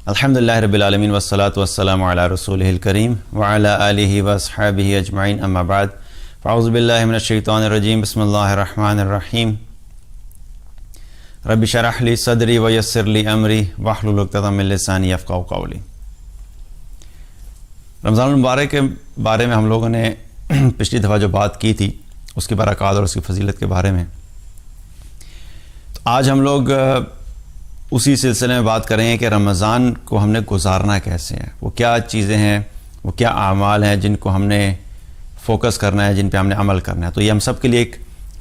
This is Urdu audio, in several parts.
الحمدللہ رب العالمین والصلاة والسلام علی رسولہ الکریم وعلی آلہ واصحابہ اجمعین اما بعد فاعوذ باللہ من الشیطان الرجیم بسم اللہ الرحمن الرحیم رب اشرح لی صدری ویسر لی امری واحلل عقدۃ من لسانی یفقہوا قولی۔ رمضان المبارک کے بارے میں ہم لوگوں نے پچھلی دفعہ جو بات کی تھی اس کی برکات اور اس کی فضیلت کے بارے میں، تو آج ہم لوگ اسی سلسلے میں بات کریں گے کہ رمضان کو ہم نے گزارنا کیسے ہے، وہ کیا چیزیں ہیں، وہ کیا اعمال ہیں جن کو ہم نے فوکس کرنا ہے، جن پہ ہم نے عمل کرنا ہے۔ تو یہ ہم سب کے لیے ایک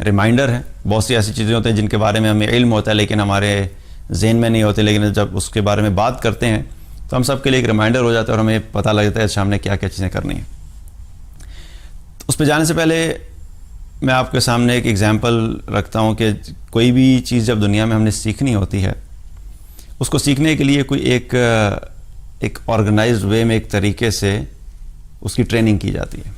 ریمائنڈر ہے۔ بہت سی ایسی چیزیں ہوتی ہیں جن کے بارے میں ہمیں علم ہوتا ہے لیکن ہمارے ذہن میں نہیں ہوتے، لیکن جب اس کے بارے میں بات کرتے ہیں تو ہم سب کے لیے ایک ریمائنڈر ہو جاتا ہے اور ہمیں پتہ لگ جاتا ہے کہ ہم نے کیا کیا چیزیں کرنی ہیں۔ تو اس پہ جانے سے پہلے میں آپ کے سامنے ایک ایگزامپل رکھتا ہوں کہ کوئی بھی چیز جب دنیا میں ہم نے سیکھنی ہوتی ہے، اس کو سیکھنے کے لیے کوئی ایک آرگنائزڈ وے میں ایک طریقے سے اس کی ٹریننگ کی جاتی ہے۔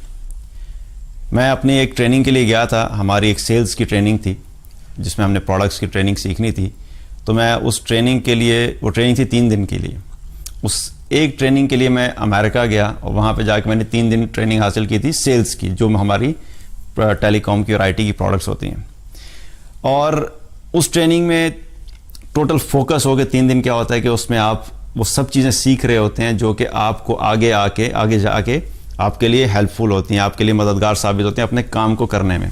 میں اپنی ایک ٹریننگ کے لیے گیا تھا، ہماری ایک سیلز کی ٹریننگ تھی جس میں ہم نے پروڈکٹس کی ٹریننگ سیکھنی تھی۔ تو میں اس ٹریننگ کے لیے، وہ ٹریننگ تھی 3 دن کے لیے، اس ایک ٹریننگ کے لیے میں امریکہ گیا اور وہاں پہ جا کے میں نے 3 دن ٹریننگ حاصل کی تھی سیلز کی، جو ہماری ٹیلی کام کی اور آئی ٹی کی پروڈکٹس ہوتی ہیں۔ اور اس ٹریننگ میں ٹوٹل فوکس ہو کے 3 دن کیا ہوتا ہے کہ اس میں آپ وہ سب چیزیں سیکھ رہے ہوتے ہیں جو کہ آپ کو آگے جا کے آپ کے لیے ہیلپ فل ہوتی ہیں، آپ کے لیے مددگار ثابت ہوتے ہیں اپنے کام کو کرنے میں،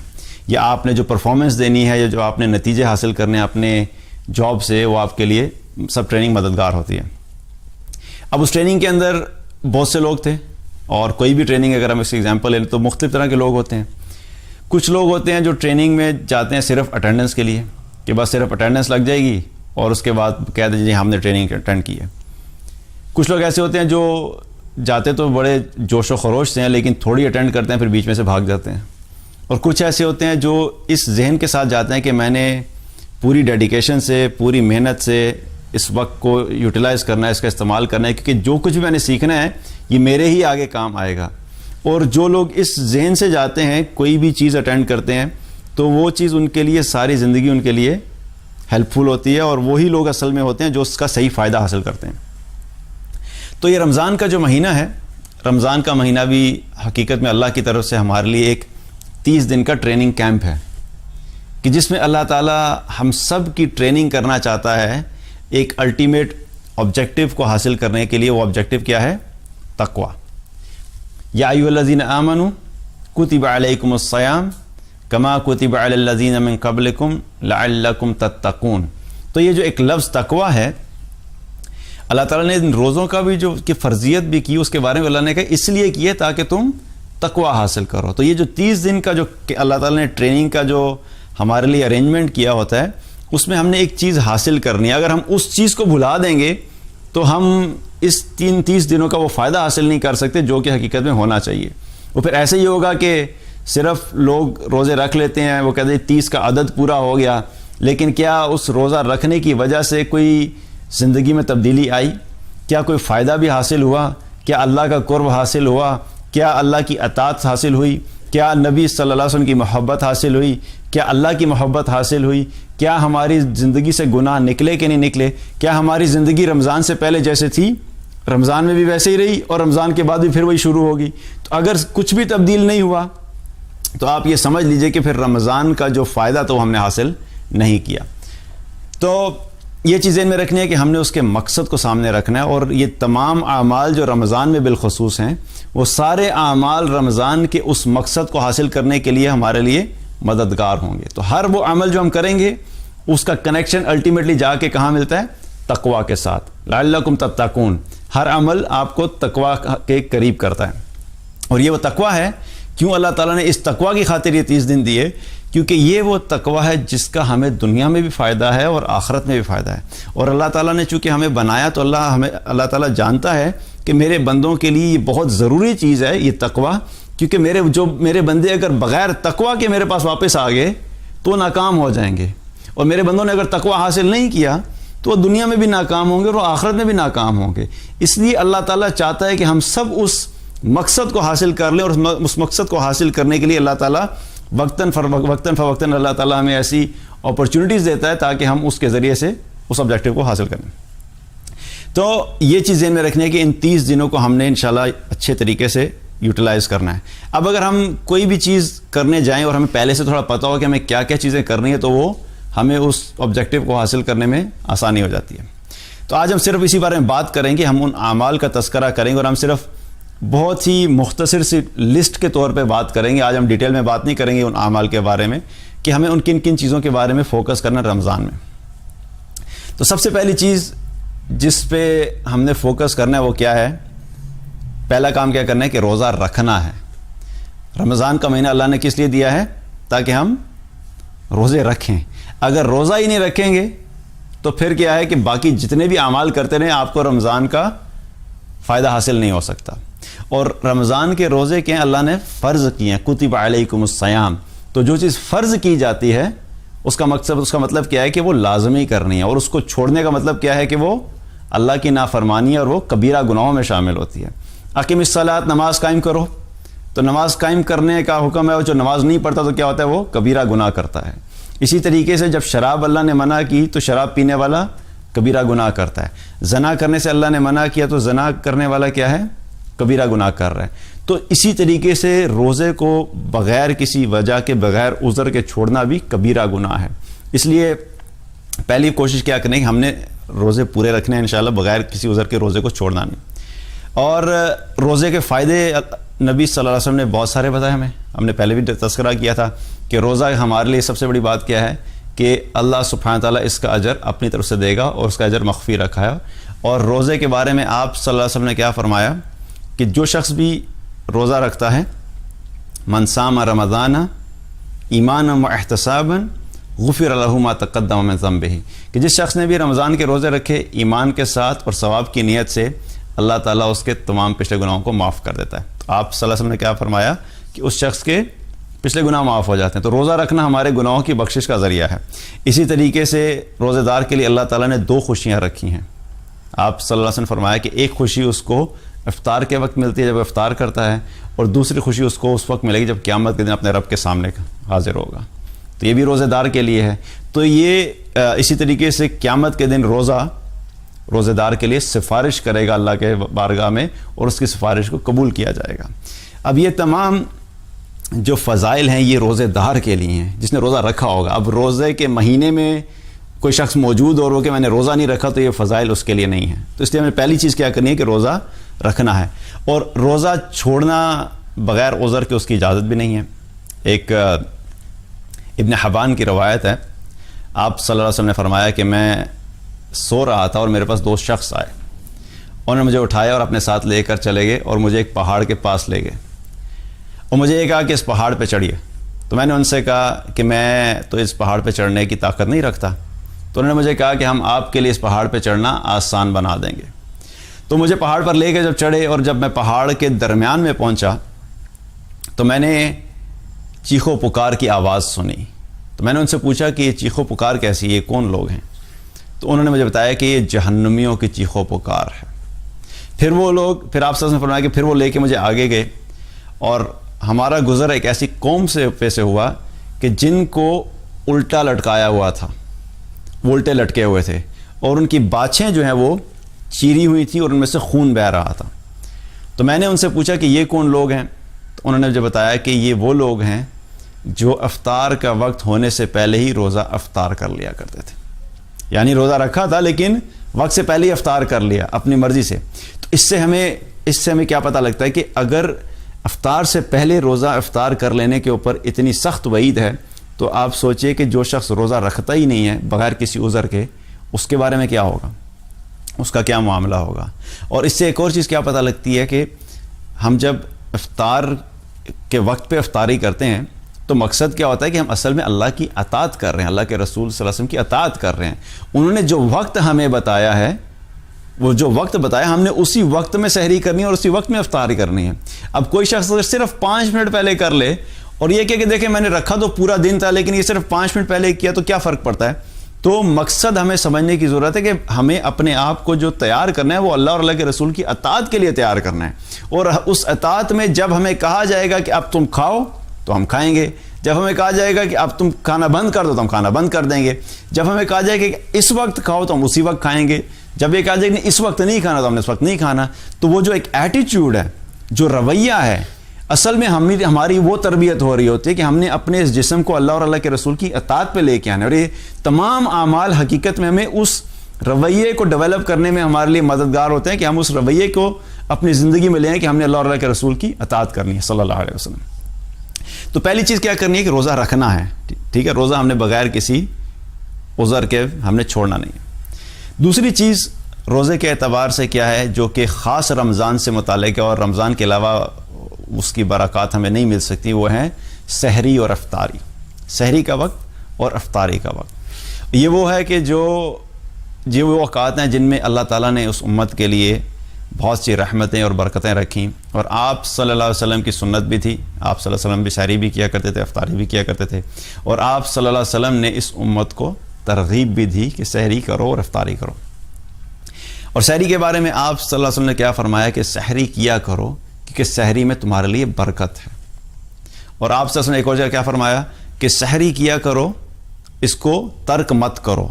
یا آپ نے جو پرفارمنس دینی ہے یا جو آپ نے نتیجے حاصل کرنے ہیں اپنے جاب سے، وہ آپ کے لیے سب ٹریننگ مددگار ہوتی ہے۔ اب اس ٹریننگ کے اندر بہت سے لوگ تھے، اور کوئی بھی ٹریننگ اگر ہم اس ایگزامپل لیں تو مختلف طرح کے لوگ ہوتے ہیں۔ کچھ لوگ ہوتے ہیں جو ٹریننگ میں جاتے ہیں صرف اٹینڈنس کے لیے، کہ بس صرف اٹینڈنس لگ جائے گی اور اس کے بعد کہہ دیں جی ہم نے ٹریننگ اٹینڈ کی ہے۔ کچھ لوگ ایسے ہوتے ہیں جو جاتے تو بڑے جوش و خروش سے ہیں لیکن تھوڑی اٹینڈ کرتے ہیں پھر بیچ میں سے بھاگ جاتے ہیں، اور کچھ ایسے ہوتے ہیں جو اس ذہن کے ساتھ جاتے ہیں کہ میں نے پوری ڈیڈیکیشن سے، پوری محنت سے اس وقت کو یوٹیلائز کرنا ہے، اس کا استعمال کرنا ہے، کیونکہ جو کچھ بھی میں نے سیکھنا ہے یہ میرے ہی آگے کام آئے گا۔ اور جو لوگ اس ذہن سے جاتے ہیں، کوئی بھی چیز اٹینڈ کرتے ہیں تو وہ چیز ان کے لیے ساری زندگی ان کے لیے ہیلپ فل ہوتی ہے، اور وہی لوگ اصل میں ہوتے ہیں جو اس کا صحیح فائدہ حاصل کرتے ہیں۔ تو یہ رمضان کا جو مہینہ ہے، رمضان کا مہینہ بھی حقیقت میں اللہ کی طرف سے ہمارے لیے ایک 30 دن کا ٹریننگ کیمپ ہے، کہ جس میں اللہ تعالیٰ ہم سب کی ٹریننگ کرنا چاہتا ہے ایک الٹیمیٹ آبجیکٹو کو حاصل کرنے کے لیے۔ وہ آبجیکٹو کیا ہے؟ تقوی۔ یا ایھا الذین آمنوا کتب علیکم الصیام کما کتب علی الذین من قبلکم لعلکم تتقون۔ تو یہ جو ایک لفظ تقوی ہے، اللہ تعالیٰ نے ان روزوں کا بھی جو کہ فرضیت بھی کی، اس کے بارے میں اللہ نے کہا اس لیے کیے تاکہ تم تقوی حاصل کرو۔ تو یہ جو 30 دن کا جو کہ اللہ تعالیٰ نے ٹریننگ کا جو ہمارے لیے ارینجمنٹ کیا ہوتا ہے، اس میں ہم نے ایک چیز حاصل کرنی ہے۔ اگر ہم اس چیز کو بھلا دیں گے تو ہم اس 30 دنوں کا وہ فائدہ حاصل نہیں کر سکتے جو کہ حقیقت میں ہونا چاہیے۔ وہ پھر ایسے ہی ہوگا کہ صرف لوگ روزے رکھ لیتے ہیں، وہ کہتے ہیں 30 کا عدد پورا ہو گیا، لیکن کیا اس روزہ رکھنے کی وجہ سے کوئی زندگی میں تبدیلی آئی؟ کیا کوئی فائدہ بھی حاصل ہوا؟ کیا اللہ کا قرب حاصل ہوا؟ کیا اللہ کی اطاعت حاصل ہوئی؟ کیا نبی صلی اللہ علیہ وسلم کی محبت حاصل ہوئی؟ کیا اللہ کی محبت حاصل ہوئی؟ کیا ہماری زندگی سے گناہ نکلے کہ نہیں نکلے؟ کیا ہماری زندگی رمضان سے پہلے جیسے تھی رمضان میں بھی ویسے ہی رہی اور رمضان کے بعد بھی پھر وہی شروع ہوگی؟ تو اگر کچھ بھی تبدیل نہیں ہوا تو آپ یہ سمجھ لیجئے کہ پھر رمضان کا جو فائدہ تو ہم نے حاصل نہیں کیا۔ تو یہ چیزیں میں رکھنی ہے کہ ہم نے اس کے مقصد کو سامنے رکھنا ہے، اور یہ تمام اعمال جو رمضان میں بالخصوص ہیں، وہ سارے اعمال رمضان کے اس مقصد کو حاصل کرنے کے لیے ہمارے لیے مددگار ہوں گے۔ تو ہر وہ عمل جو ہم کریں گے اس کا کنیکشن الٹیمیٹلی جا کے کہاں ملتا ہے؟ تقوی کے ساتھ۔ لعلکم تتقون، ہر عمل آپ کو تقوی کے قریب کرتا ہے۔ اور یہ وہ تقوی ہے، کیوں اللہ تعالیٰ نے اس تقوی کی خاطر یہ 30 دن دیے؟ کیونکہ یہ وہ تقوی ہے جس کا ہمیں دنیا میں بھی فائدہ ہے اور آخرت میں بھی فائدہ ہے۔ اور اللہ تعالیٰ نے چونکہ ہمیں بنایا تو اللہ تعالیٰ جانتا ہے کہ میرے بندوں کے لیے یہ بہت ضروری چیز ہے یہ تقوی، کیونکہ میرے بندے اگر بغیر تقوی کے میرے پاس واپس آ گئے تو ناکام ہو جائیں گے، اور میرے بندوں نے اگر تقوی حاصل نہیں کیا تو وہ دنیا میں بھی ناکام ہوں گے اور آخرت میں بھی ناکام ہوں گے۔ اس لیے اللہ تعالیٰ چاہتا ہے کہ ہم سب اس مقصد کو حاصل کر لیں، اور اس مقصد کو حاصل کرنے کے لیے اللہ تعالیٰ وقتاً فوقتاً اللہ تعالیٰ ہمیں ایسی اپرچونٹیز دیتا ہے تاکہ ہم اس کے ذریعے سے اس آبجیکٹو کو حاصل کریں۔ تو یہ چیز ذہن میں رکھنے کہ ان 30 دنوں کو ہم نے انشاءاللہ اچھے طریقے سے یوٹیلائز کرنا ہے. اب اگر ہم کوئی بھی چیز کرنے جائیں اور ہمیں پہلے سے تھوڑا پتہ ہو کہ ہمیں کیا کیا چیزیں کرنی ہے تو وہ ہمیں اس آبجیکٹیو کو حاصل کرنے میں آسانی ہو جاتی ہے. تو آج ہم صرف اسی بارے میں بات کریں گے, ہم ان اعمال کا تذکرہ کریں گے اور ہم صرف بہت ہی مختصر سی لسٹ کے طور پہ بات کریں گے. آج ہم ڈیٹیل میں بات نہیں کریں گے ان اعمال کے بارے میں کہ ہمیں ان کن کن چیزوں کے بارے میں فوکس کرنا رمضان میں. تو سب سے پہلی چیز جس پہ ہم نے فوکس کرنا ہے وہ کیا ہے؟ پہلا کام کیا کرنا ہے کہ روزہ رکھنا ہے. رمضان کا مہینہ اللہ نے کس لیے دیا ہے؟ تاکہ ہم روزے رکھیں. اگر روزہ ہی نہیں رکھیں گے تو پھر کیا ہے کہ باقی جتنے بھی اعمال کرتے رہیں آپ کو رمضان کا فائدہ حاصل نہیں ہو سکتا. اور رمضان کے روزے کے اللہ نے فرض کیے ہیں, کتب علیکم الصیام. تو جو چیز فرض کی جاتی ہے اس کا مطلب کیا ہے کہ وہ لازمی کرنی ہے, اور اس کو چھوڑنے کا مطلب کیا ہے کہ وہ اللہ کی نافرمانی ہے اور وہ کبیرہ گناہوں میں شامل ہوتی ہے. اقیم الصلاۃ, نماز قائم کرو. تو نماز قائم کرنے کا حکم ہے, اور جو نماز نہیں پڑھتا تو کیا ہوتا ہے؟ وہ کبیرہ گناہ کرتا ہے. اسی طریقے سے جب شراب اللہ نے منع کی تو شراب پینے والا کبیرہ گناہ کرتا ہے. زنا کرنے سے اللہ نے منع کیا تو زنا کرنے والا کیا ہے؟ کبیرہ گناہ کر رہا ہے. تو اسی طریقے سے روزے کو بغیر کسی وجہ کے, بغیر عذر کے چھوڑنا بھی کبیرہ گناہ ہے. اس لیے پہلی کوشش کیا کریں کہ ہم نے روزے پورے رکھنے ہیں انشاءاللہ, بغیر کسی عذر کے روزے کو چھوڑنا نہیں. اور روزے کے فائدے نبی صلی اللہ علیہ وسلم نے بہت سارے بتائے ہمیں. ہم نے پہلے بھی تذکرہ کیا تھا کہ روزہ ہمارے لیے سب سے بڑی بات کیا ہے کہ اللہ سبحانہ تعالیٰ اس کا اجر اپنی طرف سے دے گا اور اس کا اجر مخفی رکھا ہے. اور روزے کے بارے میں آپ صلی اللہ علیہ وسلم نے کیا فرمایا کہ جو شخص بھی روزہ رکھتا ہے, من صام رمضان ایمانا و احتسابا غفر له ما تقدم من ذنبه, کہ جس شخص نے بھی رمضان کے روزے رکھے ایمان کے ساتھ اور ثواب کی نیت سے, اللہ تعالیٰ اس کے تمام پچھلے گناہوں کو معاف کر دیتا ہے. تو آپ صلی اللہ علیہ وسلم نے کیا فرمایا کہ اس شخص کے پچھلے گناہ معاف ہو جاتے ہیں. تو روزہ رکھنا ہمارے گناہوں کی بخشش کا ذریعہ ہے. اسی طریقے سے روزہ دار کے لیے اللہ تعالیٰ نے 2 خوشیاں رکھی ہیں. آپ صلی اللہ علیہ وسلم نے فرمایا کہ ایک خوشی اس کو افطار کے وقت ملتی ہے جب افطار کرتا ہے, اور دوسری خوشی اس کو اس وقت ملے گی جب قیامت کے دن اپنے رب کے سامنے حاضر ہوگا. تو یہ بھی روزہ دار کے لیے ہے. تو یہ اسی طریقے سے قیامت کے دن روزہ دار کے لیے سفارش کرے گا اللہ کے بارگاہ میں, اور اس کی سفارش کو قبول کیا جائے گا. اب یہ تمام جو فضائل ہیں یہ روزے دار کے لیے ہیں جس نے روزہ رکھا ہوگا. اب روزے کے مہینے میں کوئی شخص موجود اور وہ کہ میں نے روزہ نہیں رکھا تو یہ فضائل اس کے لیے نہیں ہیں. تو اس لیے ہمیں پہلی چیز کیا کرنی ہے کہ روزہ رکھنا ہے, اور روزہ چھوڑنا بغیر عذر کے اس کی اجازت بھی نہیں ہے. ایک ابن حبان کی روایت ہے, آپ صلی اللہ علیہ وسلم نے فرمایا کہ میں سو رہا تھا اور میرے پاس 2 شخص آئے, انہوں نے مجھے اٹھایا اور اپنے ساتھ لے کر چلے گئے اور مجھے ایک پہاڑ کے پاس لے گئے, اور مجھے یہ کہا کہ اس پہاڑ پہ چڑھیے. تو میں نے ان سے کہا کہ میں تو اس پہاڑ پہ چڑھنے کی طاقت نہیں رکھتا. تو انہوں نے مجھے کہا کہ ہم آپ کے لیے اس پہاڑ پہ چڑھنا آسان بنا دیں گے. تو مجھے پہاڑ پر لے کے جب چڑھے اور جب میں پہاڑ کے درمیان میں پہنچا تو میں نے چیخ و پکار کی آواز سنی. تو میں نے ان سے پوچھا کہ یہ چیخ و پکار کیسی ہے, یہ کون لوگ ہیں؟ تو انہوں نے مجھے بتایا کہ یہ جہنمیوں کی چیخ و پکار ہے. پھر وہ لوگ, پھر آپ نے فرمایا کہ پھر وہ لے کے مجھے آگے گئے, اور ہمارا گزر ایک ایسی قوم سے ہوا کہ جن کو الٹا لٹکایا ہوا تھا, وہ الٹے لٹکے ہوئے تھے, اور ان کی باچھیں جو ہیں وہ چیری ہوئی تھی اور ان میں سے خون بہہ رہا تھا. تو میں نے ان سے پوچھا کہ یہ کون لوگ ہیں؟ تو انہوں نے مجھے بتایا کہ یہ وہ لوگ ہیں جو افطار کا وقت ہونے سے پہلے ہی روزہ افطار کر لیا کرتے تھے. یعنی روزہ رکھا تھا لیکن وقت سے پہلے ہی افطار کر لیا اپنی مرضی سے. تو اس سے ہمیں کیا پتہ لگتا ہے کہ اگر افطار سے پہلے روزہ افطار کر لینے کے اوپر اتنی سخت وعید ہے, تو آپ سوچئے کہ جو شخص روزہ رکھتا ہی نہیں ہے بغیر کسی عذر کے, اس کے بارے میں کیا ہوگا, اس کا کیا معاملہ ہوگا. اور اس سے ایک اور چیز کیا پتہ لگتی ہے کہ ہم جب افطار کے وقت پہ افطاری کرتے ہیں تو مقصد کیا ہوتا ہے کہ ہم اصل میں اللہ کی اطاعت کر رہے ہیں, اللہ کے رسول صلی اللہ علیہ وسلم کی اطاعت کر رہے ہیں. انہوں نے جو وقت ہمیں بتایا ہے, وہ جو وقت بتایا ہم نے اسی وقت میں سحری کرنی ہے اور اسی وقت میں افطاری کرنی ہے. اب کوئی شخص اگر صرف 5 منٹ پہلے کر لے اور یہ کہ دیکھیں میں نے رکھا تو پورا دن تھا لیکن یہ صرف 5 منٹ پہلے کیا تو کیا فرق پڑتا ہے. تو مقصد ہمیں سمجھنے کی ضرورت ہے کہ ہمیں اپنے آپ کو جو تیار کرنا ہے وہ اللہ اور اللہ کے رسول کی اطاعت کے لیے تیار کرنا ہے. اور اس اطاعت میں جب ہمیں کہا جائے گا کہ اب تم کھاؤ تو ہم کھائیں گے, جب ہمیں کہا جائے گا کہ اب تم کھانا بند کر دو تو ہم کھانا بند کر دیں گے, جب ہمیں کہا جائے گا کہ اس وقت کھاؤ تو ہم اسی وقت کھائیں گے, جب یہ کہا جائے کہ اس وقت نہیں کھانا تو ہم نے اس وقت نہیں کھانا. تو وہ جو ایک ایٹیچیوڈ ہے, جو رویہ ہے, اصل میں ہماری وہ تربیت ہو رہی ہوتی ہے کہ ہم نے اپنے اس جسم کو اللہ اور اللہ کے رسول کی اطاعت پہ لے کے آنا ہے. اور یہ تمام اعمال حقیقت میں ہمیں اس رویے کو ڈیولپ کرنے میں ہمارے لیے مددگار ہوتے ہیں کہ ہم اس رویے کو اپنی زندگی میں لیں کہ ہم نے اللہ اور اللہ کے رسول کی اطاعت کرنی ہے صلی اللہ علیہ وسلم. تو پہلی چیز کیا کرنی ہے کہ روزہ رکھنا ہے. ٹھیک ہے, روزہ ہم نے بغیر کسی عذر کے ہم نے چھوڑنا نہیں ہے. دوسری چیز روزے کے اعتبار سے کیا ہے جو کہ خاص رمضان سے متعلق ہے اور رمضان کے علاوہ اس کی برکات ہمیں نہیں مل سکتی, وہ ہیں سحری اور افطاری. سحری کا وقت اور افطاری کا وقت, یہ وہ ہے کہ جو وہ اوقات ہیں جن میں اللہ تعالیٰ نے اس امت کے لیے بہت سی رحمتیں اور برکتیں رکھیں. اور آپ صلی اللہ علیہ وسلم کی سنت بھی تھی, آپ صلی اللہ علیہ وسلم بھی سحری بھی کیا کرتے تھے, افطاری بھی کیا کرتے تھے. اور آپ صلی اللہ علیہ وسلم نے اس امت کو ترغیب بھی دی کہ سحری کرو اور افطاری کرو. اور سحری کے بارے میں آپ صلی اللہ علیہ وسلم نے کیا فرمایا کہ سحری کیا کرو کیونکہ سحری میں تمہارے لیے برکت ہے. اور آپ صلی اللہ علیہ وسلم نے ایک اور جگہ کیا فرمایا کہ سحری کیا کرو, اس کو ترک مت کرو,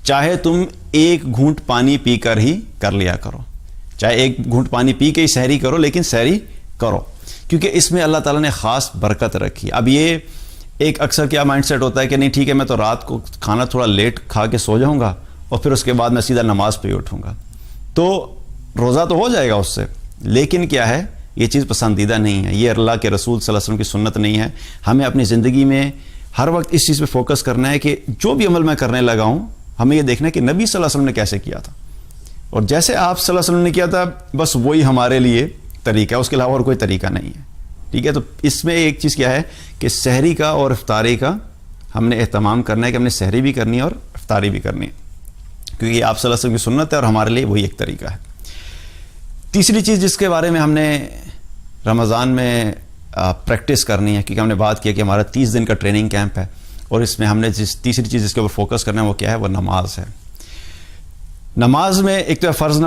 چاہے تم ایک گھونٹ پانی پی کر ہی کر لیا کرو, چاہے ایک گھونٹ پانی پی کے ہی سحری کرو لیکن سحری کرو, کیونکہ اس میں اللہ تعالیٰ نے خاص برکت رکھی. اب یہ ایک اکثر کیا مائنڈ سیٹ ہوتا ہے کہ نہیں ٹھیک ہے میں تو رات کو کھانا تھوڑا لیٹ کھا کے سو جاؤں گا اور پھر اس کے بعد میں سیدھا نماز پہ ہی اٹھوں گا, تو روزہ تو ہو جائے گا اس سے, لیکن کیا ہے یہ چیز پسندیدہ نہیں ہے, یہ اللہ کے رسول صلی اللہ علیہ وسلم کی سنت نہیں ہے. ہمیں اپنی زندگی میں ہر وقت اس چیز پہ فوکس کرنا ہے کہ جو بھی عمل میں کرنے لگا ہوں ہمیں یہ دیکھنا ہے کہ نبی صلی اللہ علیہ وسلم نے کیسے کیا تھا, اور جیسے آپ صلی اللہ علیہ وسلم نے کیا تھا بس وہی ہمارے لیے طریقہ ہے, اس کے علاوہ اور کوئی طریقہ نہیں ہے. ٹھیک ہے, تو اس میں ایک چیز کیا ہے کہ سحری کا اور افطاری کا ہم نے اہتمام کرنا ہے کہ ہم نے سحری بھی کرنی ہے اور افطاری بھی کرنی ہے, کیونکہ یہ آپ صلی اللہ علیہ وسلم کی سنت ہے اور ہمارے لیے وہی ایک طریقہ ہے. تیسری چیز جس کے بارے میں ہم نے رمضان میں پریکٹس کرنی ہے, کیونکہ ہم نے بات کیا کہ ہمارا 30 دن کا ٹریننگ کیمپ ہے, اور اس میں ہم نے تیسری چیز جس کے اوپر فوکس کرنا ہے وہ کیا ہے, وہ نماز ہے. نماز میں ایک تو فرض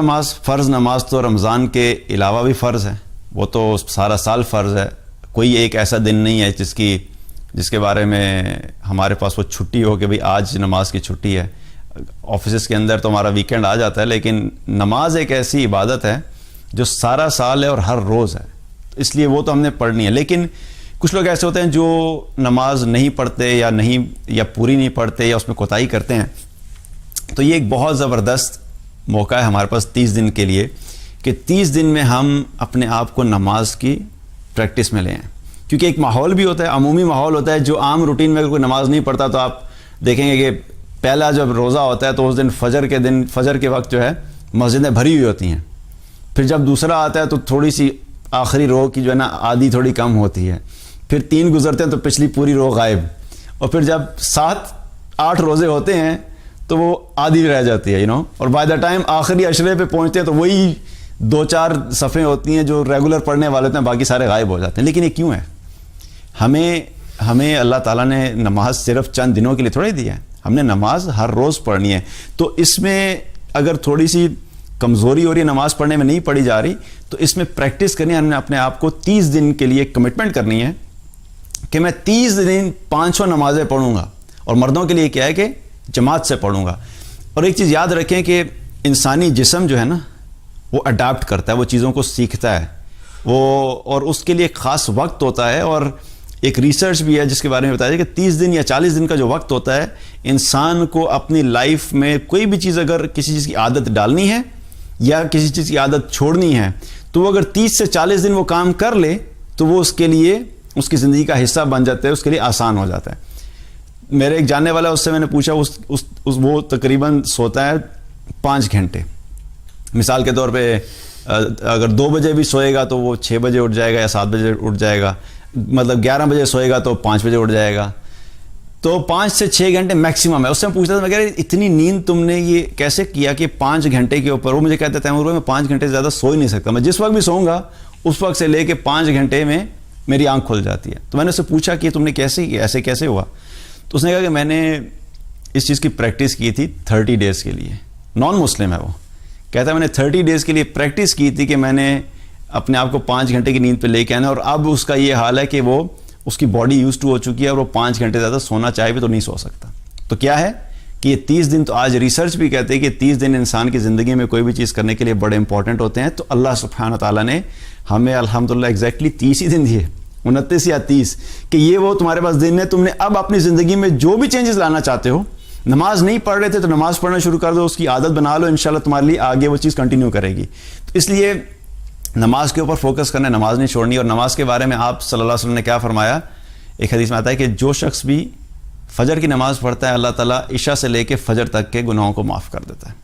نماز تو رمضان کے علاوہ بھی فرض ہے, وہ تو سارا سال فرض ہے. کوئی ایک ایسا دن نہیں ہے جس کے بارے میں ہمارے پاس وہ چھٹی ہو کہ بھئی آج نماز کی چھٹی ہے. آفیسز کے اندر تو ہمارا ویکینڈ آ جاتا ہے, لیکن نماز ایک ایسی عبادت ہے جو سارا سال ہے اور ہر روز ہے, اس لیے وہ تو ہم نے پڑھنی ہے. لیکن کچھ لوگ ایسے ہوتے ہیں جو نماز نہیں پڑھتے یا پوری نہیں پڑھتے یا اس میں کوتاہی کرتے ہیں, تو یہ ایک بہت زبردست موقع ہے ہمارے پاس 30 دن کے لیے کہ 30 دن میں ہم اپنے آپ کو نماز کی پریکٹس میں لے آئیں. کیونکہ ایک ماحول بھی ہوتا ہے, عمومی ماحول ہوتا ہے, جو عام روٹین میں اگر کوئی نماز نہیں پڑھتا تو آپ دیکھیں گے کہ پہلا جب روزہ ہوتا ہے تو اس دن فجر کے وقت جو ہے مسجدیں بھری ہوئی ہوتی ہیں. پھر جب دوسرا آتا ہے تو تھوڑی سی آخری رو کی جو ہے نا آدھی تھوڑی کم ہوتی ہے. پھر 3 گزرتے ہیں تو پچھلی پوری رو غائب, اور پھر جب 7-8 روزے ہوتے ہیں تو وہ آدھی رہ جاتی ہے اور بائی دا ٹائم آخری عشرے پہ پہنچتے ہیں تو وہی 2-4 صفحے ہوتی ہیں جو ریگولر پڑھنے والے ہوتے ہیں, باقی سارے غائب ہو جاتے ہیں. لیکن یہ کیوں ہے؟ ہمیں اللہ تعالیٰ نے نماز صرف چند دنوں کے لیے تھوڑی دی ہے, ہم نے نماز ہر روز پڑھنی ہے. تو اس میں اگر تھوڑی سی کمزوری ہو رہی ہے, نماز پڑھنے میں نہیں پڑھی جا رہی, تو اس میں پریکٹس کرنی ہے. ہم نے اپنے آپ کو 30 دن کے لیے کمٹمنٹ کرنی ہے کہ میں 30 دن 500 نمازیں پڑھوں گا, اور مردوں کے لیے کیا ہے کہ جماعت سے پڑھوں گا. اور ایک چیز یاد رکھیں کہ انسانی جسم جو ہے نا وہ اڈاپٹ کرتا ہے, وہ چیزوں کو سیکھتا ہے, اور اس کے لیے ایک خاص وقت ہوتا ہے. اور ایک ریسرچ بھی ہے جس کے بارے میں بتایا کہ 30 دن یا 40 دن کا جو وقت ہوتا ہے, انسان کو اپنی لائف میں کوئی بھی چیز اگر کسی چیز کی عادت ڈالنی ہے یا کسی چیز کی عادت چھوڑنی ہے, تو وہ اگر 30 سے 40 دن وہ کام کر لے تو وہ اس کے لیے اس کی زندگی کا حصہ بن جاتا ہے, اس کے لیے آسان ہو جاتا ہے. میرے ایک جاننے والا, اس سے میں نے پوچھا, وہ تقریباً سوتا ہے 5 گھنٹے. مثال کے طور پہ اگر 2 بجے بھی سوئے گا تو وہ 6 بجے اٹھ جائے گا یا 7 بجے اٹھ جائے گا, مطلب 11 بجے سوئے گا تو 5 بجے اٹھ جائے گا. تو 5 سے 6 گھنٹے میکسیمم ہے. اس سے میں پوچھتا تھا, میں کہہ رہا اتنی نیند تم نے یہ کیسے کیا کہ 5 گھنٹے کے اوپر؟ وہ مجھے کہتا تھا میں 5 گھنٹے سے زیادہ سو ہی نہیں سکتا, میں جس وقت بھی سوؤں گا اس وقت سے لے کے 5 گھنٹے میں میری آنکھ کھل جاتی ہے. تو میں نے اس سے پوچھا کہ تم نے کیسے کیا, ایسے کیسے ہوا؟ تو اس نے کہا کہ میں نے اس چیز کی پریکٹس کی تھی 30 ڈیز کے لیے. نان مسلم ہے وہ, کہتا ہے میں نے 30 ڈیز کے لیے پریکٹس کی تھی کہ میں نے اپنے آپ کو 5 گھنٹے کی نیند پہ لے کے آنا, اور اب اس کا یہ حال ہے کہ اس کی باڈی یوز ٹو ہو چکی ہے اور وہ 5 گھنٹے زیادہ سونا چاہے بھی تو نہیں سو سکتا. تو کیا ہے کہ یہ 30 دن تو آج ریسرچ بھی کہتے ہیں کہ 30 دن انسان کی زندگی میں کوئی بھی چیز کرنے کے لیے بڑے امپورٹنٹ ہوتے ہیں. تو اللہ سبحانہ تعالیٰ نے ہمیں الحمدللہ ایگزیکٹلی 30 ہی دن دیے, 29 یا 30, کہ یہ وہ تمہارے پاس دن ہے, تم نے اب اپنی زندگی میں جو بھی چینجز لانا چاہتے ہو. نماز نہیں پڑھ رہے تھے تو نماز پڑھنا شروع کر دو, اس کی عادت بنا لو, انشاءاللہ تمہارے لیے آگے وہ چیز کنٹینیو کرے گی. تو اس لیے نماز کے اوپر فوکس کرنا ہے, نماز نہیں چھوڑنی. اور نماز کے بارے میں آپ صلی اللہ علیہ وسلم نے کیا فرمایا, ایک حدیث میں آتا ہے کہ جو شخص بھی فجر کی نماز پڑھتا ہے اللہ تعالیٰ عشاء سے لے کے فجر تک کے گناہوں کو معاف کر دیتا ہے.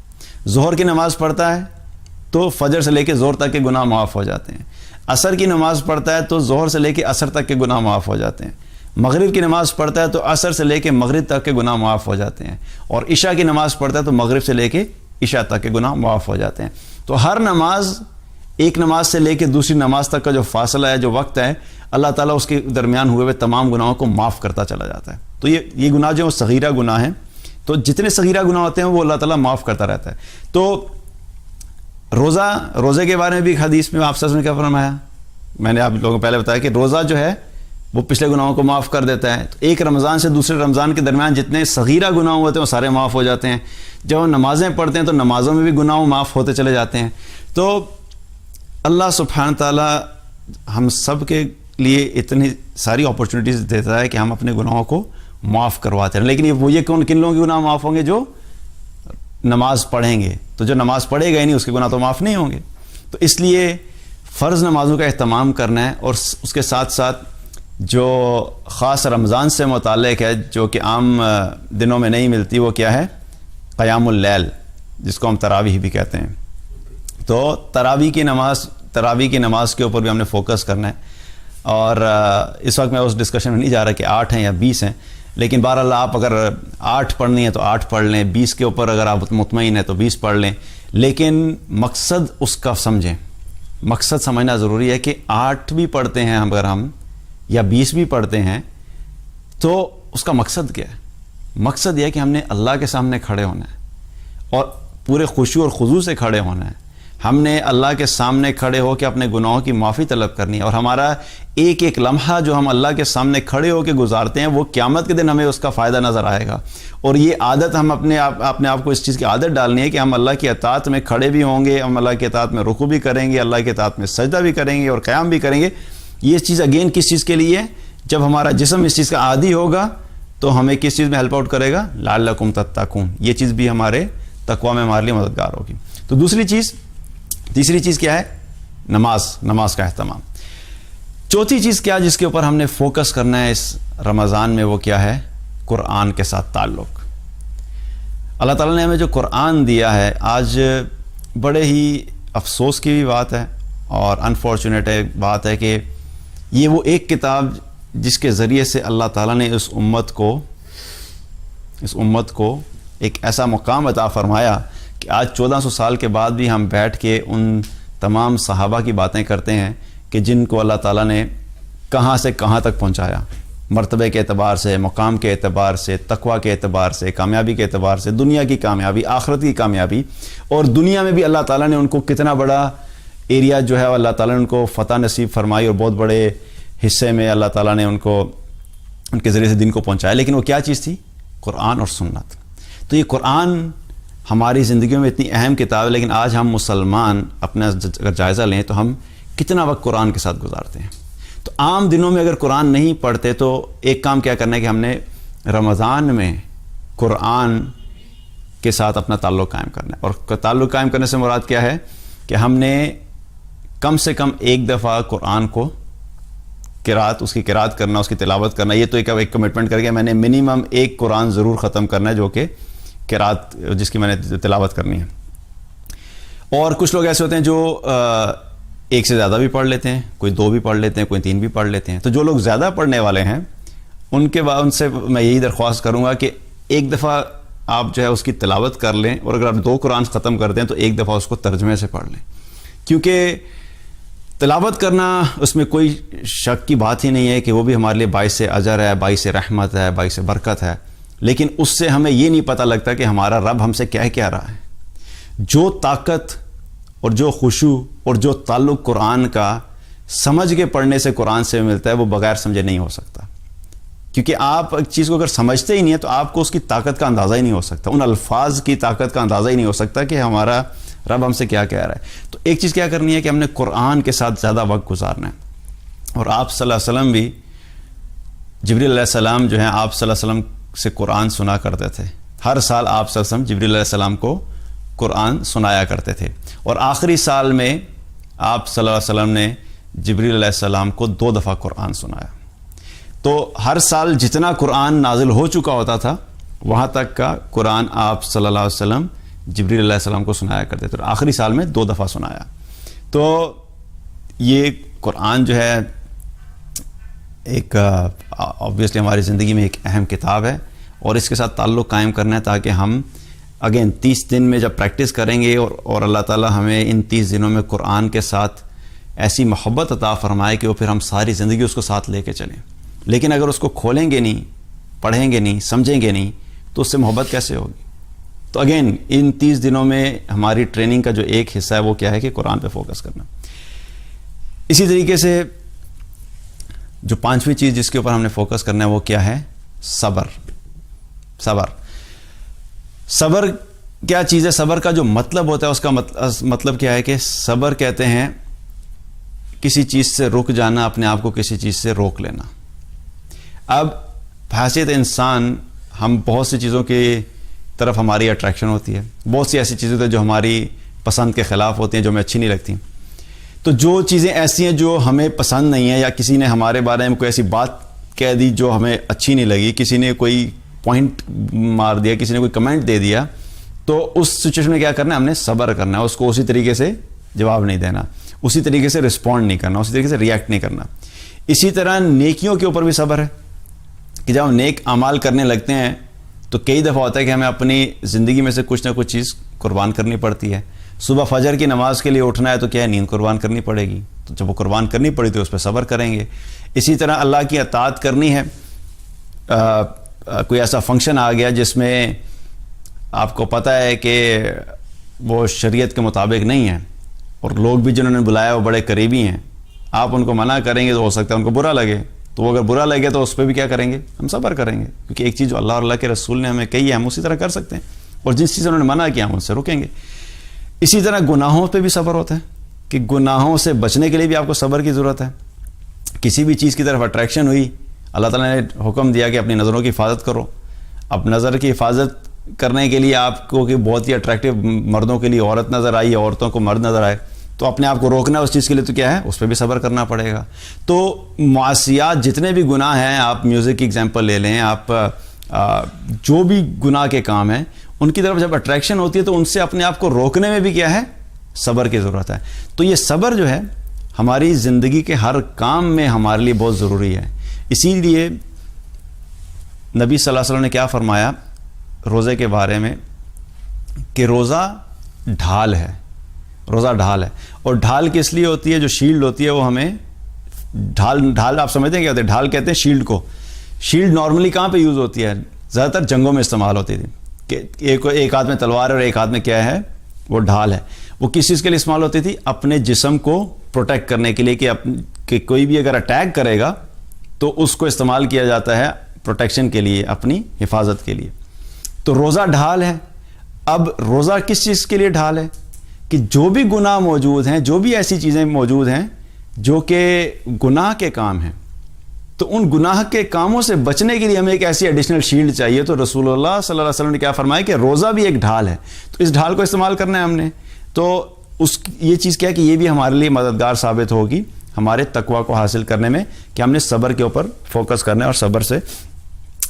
ظہر کی نماز پڑھتا ہے تو فجر سے لے کے ظہر تک کے گناہ معاف ہو جاتے ہیں. عصر کی نماز پڑھتا ہے تو ظہر سے لے کے عصر تک کے گناہ معاف ہو جاتے ہیں. مغرب کی نماز پڑھتا ہے تو عصر سے لے کے مغرب تک کے گناہ معاف ہو جاتے ہیں. اور عشاء کی نماز پڑھتا ہے تو مغرب سے لے کے عشاء تک کے گناہ معاف ہو جاتے ہیں. تو ہر نماز, ایک نماز سے لے کے دوسری نماز تک کا جو فاصلہ ہے, جو وقت ہے, اللہ تعالیٰ اس کے درمیان ہوئے تمام گناہوں کو معاف کرتا چلا جاتا ہے. تو یہ گناہ جو صغیرہ گناہ ہیں, تو جتنے صغیرہ گناہ ہوتے ہیں وہ اللہ تعالیٰ معاف کرتا رہتا ہے. تو روزے کے بارے میں بھی ایک حدیث میں آپ نے کیا فرمایا, میں نے آپ لوگوں کو پہلے بتایا کہ روزہ جو ہے وہ پچھلے گناہوں کو معاف کر دیتا ہے. تو ایک رمضان سے دوسرے رمضان کے درمیان جتنے صغیرہ گناہ ہوتے ہیں وہ سارے معاف ہو جاتے ہیں. جب ہم نمازیں پڑھتے ہیں تو نمازوں میں بھی گناہ معاف ہوتے چلے جاتے ہیں. تو اللہ سبحانہ تعالیٰ ہم سب کے لیے اتنی ساری اپرچونیٹیز دیتا ہے کہ ہم اپنے گناہوں کو معاف کرواتے ہیں. لیکن یہ کن لوگوں کے گناہ معاف ہوں گے, جو نماز پڑھیں گے. تو جو نماز پڑھے گا ہی نہیں اس کے گناہ تو معاف نہیں ہوں گے. تو اس لیے فرض نمازوں کا اہتمام کرنا ہے, اور اس کے ساتھ ساتھ جو خاص رمضان سے متعلق ہے, جو کہ عام دنوں میں نہیں ملتی, وہ کیا ہے, قیام اللیل, جس کو ہم تراویح بھی کہتے ہیں. تو تراویح کی نماز کے اوپر بھی ہم نے فوکس کرنا ہے. اور اس وقت میں اس ڈسکشن میں نہیں جا رہا کہ 8 ہیں یا 20 ہیں, لیکن بہرحال آپ اگر 8 پڑھنی ہے تو 8 پڑھ لیں, 20 کے اوپر اگر آپ مطمئن ہیں تو 20 پڑھ لیں. لیکن مقصد اس کا سمجھیں, مقصد سمجھنا ضروری ہے کہ 8 بھی پڑھتے ہیں اگر ہم, یا 20 بھی پڑھتے ہیں, تو اس کا مقصد کیا ہے. مقصد یہ ہے کہ ہم نے اللہ کے سامنے کھڑے ہونا ہے, اور پورے خشوع اور خضوع سے کھڑے ہونا ہے. ہم نے اللہ کے سامنے کھڑے ہو کے اپنے گناہوں کی معافی طلب کرنی ہے. اور ہمارا ایک ایک لمحہ جو ہم اللہ کے سامنے کھڑے ہو کے گزارتے ہیں, وہ قیامت کے دن ہمیں اس کا فائدہ نظر آئے گا. اور یہ عادت ہم اپنے آپ کو اس چیز کی عادت ڈالنی ہے کہ ہم اللہ کی اطاعت میں کھڑے بھی ہوں گے, ہم اللہ کی اطاعت میں رکوع بھی کریں گے, اللہ کی اطاعت میں سجدہ بھی کریں گے, اور قیام بھی کریں گے. یہ چیز اگین کس چیز کے لیے, جب ہمارا جسم اس چیز کا عادی ہوگا تو ہمیں کس چیز میں ہیلپ آؤٹ کرے گا, لعلکم تتقون. یہ چیز بھی ہمارے تقوی میں ہمارے لیے مددگار ہوگی. تو تیسری چیز کیا ہے, نماز کا اہتمام. چوتھی چیز کیا جس کے اوپر ہم نے فوکس کرنا ہے اس رمضان میں, وہ کیا ہے, قرآن کے ساتھ تعلق. اللہ تعالیٰ نے ہمیں جو قرآن دیا ہے, آج بڑے ہی افسوس کی بھی بات ہے اور انفارچونیٹ بات ہے کہ یہ وہ ایک کتاب جس کے ذریعے سے اللہ تعالیٰ نے اس امت کو ایک ایسا مقام عطا فرمایا کہ آج 1400 سال کے بعد بھی ہم بیٹھ کے ان تمام صحابہ کی باتیں کرتے ہیں کہ جن کو اللہ تعالیٰ نے کہاں سے کہاں تک پہنچایا, مرتبے کے اعتبار سے, مقام کے اعتبار سے, تقوی کے اعتبار سے, کامیابی کے اعتبار سے, دنیا کی کامیابی, آخرت کی کامیابی. اور دنیا میں بھی اللہ تعالیٰ نے ان کو کتنا بڑا ایریا جو ہے اللہ تعالیٰ نے ان کو فتح نصیب فرمائی, اور بہت بڑے حصے میں اللہ تعالیٰ نے ان کے ذریعے سے دین کو پہنچایا. لیکن وہ کیا چیز تھی, قرآن اور سنت. تو یہ قرآن ہماری زندگیوں میں اتنی اہم کتاب ہے, لیکن آج ہم مسلمان اپنا اگر جائزہ لیں تو ہم کتنا وقت قرآن کے ساتھ گزارتے ہیں. تو عام دنوں میں اگر قرآن نہیں پڑھتے تو ایک کام کیا کرنا ہے کہ ہم نے رمضان میں قرآن کے ساتھ اپنا تعلق قائم کرنا ہے. اور تعلق قائم کرنے سے مراد کیا ہے کہ ہم نے کم سے کم ایک دفعہ قرآن کو اس کی قرات کرنا, اس کی تلاوت کرنا. یہ تو ایک کمٹمنٹ کر کے میں نے منیمم ایک قرآن ضرور ختم کرنا ہے, جو کہ قرات جس کی میں نے تلاوت کرنی ہے. اور کچھ لوگ ایسے ہوتے ہیں جو ایک سے زیادہ بھی پڑھ لیتے ہیں, کوئی 2 بھی پڑھ لیتے ہیں, کوئی 3 بھی پڑھ لیتے ہیں. تو جو لوگ زیادہ پڑھنے والے ہیں ان سے میں یہی درخواست کروں گا کہ ایک دفعہ آپ جو ہے اس کی تلاوت کر لیں, اور اگر آپ 2 قرآن ختم کر دیں تو ایک دفعہ اس کو ترجمے سے پڑھ لیں. کیونکہ تلاوت کرنا اس میں کوئی شک کی بات ہی نہیں ہے کہ وہ بھی ہمارے لیے باعث اجر ہے, باعث رحمت ہے, باعث برکت ہے. لیکن اس سے ہمیں یہ نہیں پتہ لگتا کہ ہمارا رب ہم سے کیا رہا ہے. جو طاقت اور جو خشوع اور جو تعلق قرآن کا سمجھ کے پڑھنے سے قرآن سے ملتا ہے, وہ بغیر سمجھے نہیں ہو سکتا. کیونکہ آپ ایک چیز کو اگر سمجھتے ہی نہیں ہیں تو آپ کو اس کی طاقت کا اندازہ ہی نہیں ہو سکتا، ان الفاظ کی طاقت کا اندازہ ہی نہیں ہو سکتا کہ ہمارا رب ہم سے کیا کہہ رہا ہے۔ تو ایک چیز کیا کرنی ہے کہ ہم نے قرآن کے ساتھ زیادہ وقت گزارنا ہے، اور آپ صلی اللہ علیہ وسلم بھی، جبریل علیہ السلام جو ہیں آپ صلی اللہ علیہ وسلم سے قرآن سنا کرتے تھے، ہر سال آپ صلی اللہ علیہ وسلم جبریل علیہ السلام کو قرآن سنایا کرتے تھے، اور آخری سال میں آپ صلی اللہ علیہ وسلم نے جبریل علیہ السلام کو 2 دفعہ قرآن سنایا۔ تو ہر سال جتنا قرآن نازل ہو چکا ہوتا تھا وہاں تک کا قرآن آپ صلی اللہ علیہ وسلم جبریل علیہ السلام کو سنایا کرتے تھے، اور آخری سال میں 2 دفعہ سنایا۔ تو یہ قرآن جو ہے ایک آبویسلی ہماری زندگی میں ایک اہم کتاب ہے، اور اس کے ساتھ تعلق قائم کرنا ہے تاکہ ہم اگین 30 دن میں جب پریکٹس کریں گے اور اللہ تعالیٰ ہمیں ان 30 دنوں میں قرآن کے ساتھ ایسی محبت عطا فرمائے کہ وہ پھر ہم ساری زندگی اس کو ساتھ لے کے چلیں۔ لیکن اگر اس کو کھولیں گے نہیں، پڑھیں گے نہیں، سمجھیں گے نہیں، تو اس سے محبت کیسے ہوگی؟ تو اگین ان 30 دنوں میں ہماری ٹریننگ کا جو ایک حصہ ہے وہ کیا ہے کہ قرآن پہ فوکس کرنا۔ اسی طریقے سے جو 5ویں چیز جس کے اوپر ہم نے فوکس کرنا ہے وہ کیا ہے؟ صبر۔ صبر کیا چیز ہے؟ صبر کا جو مطلب ہوتا ہے اس کا مطلب کیا ہے کہ صبر کہتے ہیں کسی چیز سے رک جانا، اپنے آپ کو کسی چیز سے روک لینا۔ اب حیثیت انسان ہم بہت سی چیزوں کی طرف ہماری اٹریکشن ہوتی ہے، بہت سی ایسی چیزیں ہوتی ہیں جو ہماری پسند کے خلاف ہوتی ہیں، جو ہمیں اچھی نہیں لگتی۔ تو جو چیزیں ایسی ہیں جو ہمیں پسند نہیں ہیں، یا کسی نے ہمارے بارے میں کوئی ایسی بات کہہ دی جو ہمیں اچھی نہیں لگی، کسی نے کوئی پوائنٹ مار دیا، کسی نے کوئی کمنٹ دے دیا، تو اس سچویشن میں کیا کرنا ہے؟ ہم نے صبر کرنا ہے، اس کو اسی طریقے سے جواب نہیں دینا، اسی طریقے سے رسپونڈ نہیں کرنا، اسی طریقے سے ریئیکٹ نہیں کرنا۔ اسی طرح نیکیوں کے اوپر بھی صبر ہے کہ جب ہم نیک اعمال کرنے لگتے ہیں تو کئی دفعہ ہوتا ہے کہ ہمیں اپنی زندگی میں سے کچھ نہ کچھ چیز قربان کرنی پڑتی ہے۔ صبح فجر کی نماز کے لیے اٹھنا ہے تو کیا ہے؟ نیند قربان کرنی پڑے گی، تو جب وہ قربان کرنی پڑی تو اس پہ صبر کریں گے۔ اسی طرح اللہ کی اطاعت کرنی ہے، کوئی ایسا فنکشن آ گیا جس میں آپ کو پتہ ہے کہ وہ شریعت کے مطابق نہیں ہے، اور لوگ بھی جنہوں نے بلایا وہ بڑے قریبی ہیں، آپ ان کو منع کریں گے تو ہو سکتا ہے ان کو برا لگے، تو وہ اگر برا لگے تو اس پہ بھی کیا کریں گے؟ ہم صبر کریں گے، کیونکہ ایک چیز جو اللہ اور اللہ کے رسول نے ہمیں کہی ہے ہم اسی طرح کر سکتے ہیں، اور جس چیز انہوں نے منع کیا ہم ان سے رکیں گے۔ اسی طرح گناہوں پہ بھی صبر ہوتا ہے کہ گناہوں سے بچنے کے لیے بھی آپ کو صبر کی ضرورت ہے۔ کسی بھی چیز کی طرف اٹریکشن ہوئی، اللہ تعالیٰ نے حکم دیا کہ اپنی نظروں کی حفاظت کرو۔ اب نظر کی حفاظت کرنے کے لیے آپ کو کہ بہت ہی اٹریکٹیو مردوں کے لیے عورت نظر آئی، عورتوں کو مرد نظر آئے، تو اپنے آپ کو روکنا ہے اس چیز کے لیے، تو کیا ہے؟ اس پہ بھی صبر کرنا پڑے گا۔ تو معاشیات جتنے بھی گناہ ہیں، آپ میوزک کی ایگزامپل لے لیں، آپ جو بھی گناہ کے کام ہیں ان کی طرف جب اٹریکشن ہوتی ہے تو ان سے اپنے آپ کو روکنے میں بھی کیا ہے؟ صبر کی ضرورت ہے۔ تو یہ صبر جو ہے ہماری زندگی کے ہر کام میں ہمارے لیے بہت ضروری ہے۔ اسی لیے نبی صلی اللہ علیہ وسلم نے کیا فرمایا روزے کے بارے میں کہ روزہ ڈھال ہے، روزہ ڈھال ہے۔ اور ڈھال کس لیے ہوتی ہے؟ جو شیلڈ ہوتی ہے وہ ہمیں ڈھال آپ سمجھتے ہیں کیا ہوتے ہیں؟ ڈھال کہتے ہیں شیلڈ کو۔ شیلڈ نارملی کہاں پہ یوز ہوتی ہے؟ زیادہ تر جنگوں میں استعمال ہوتی تھی کہ ایک ہاتھ میں تلوار ہے اور ایک ہاتھ میں کیا ہے؟ وہ ڈھال ہے۔ وہ کس چیز کے لیے استعمال ہوتی تھی؟ اپنے جسم کو پروٹیکٹ کرنے کے لیے کہ کوئی بھی اگر اٹیک کرے گا تو اس کو استعمال کیا جاتا ہے پروٹیکشن کے لیے، اپنی حفاظت کے لیے۔ تو روزہ ڈھال ہے۔ اب روزہ کس چیز کے لیے ڈھال ہے؟ کہ جو بھی گناہ موجود ہیں، جو بھی ایسی چیزیں موجود ہیں جو کہ گناہ کے کام ہیں، تو ان گناہ کے کاموں سے بچنے کے لیے ہمیں ایک ایسی ایڈیشنل شیلڈ چاہیے۔ تو رسول اللہ صلی اللہ علیہ وسلم نے کیا فرمایا کہ روزہ بھی ایک ڈھال ہے، تو اس ڈھال کو استعمال کرنا ہے ہم نے۔ تو یہ چیز کیا ہے کہ یہ بھی ہمارے لیے مددگار ثابت ہوگی ہمارے تقویٰ کو حاصل کرنے میں، کہ ہم نے صبر کے اوپر فوکس کرنا ہے اور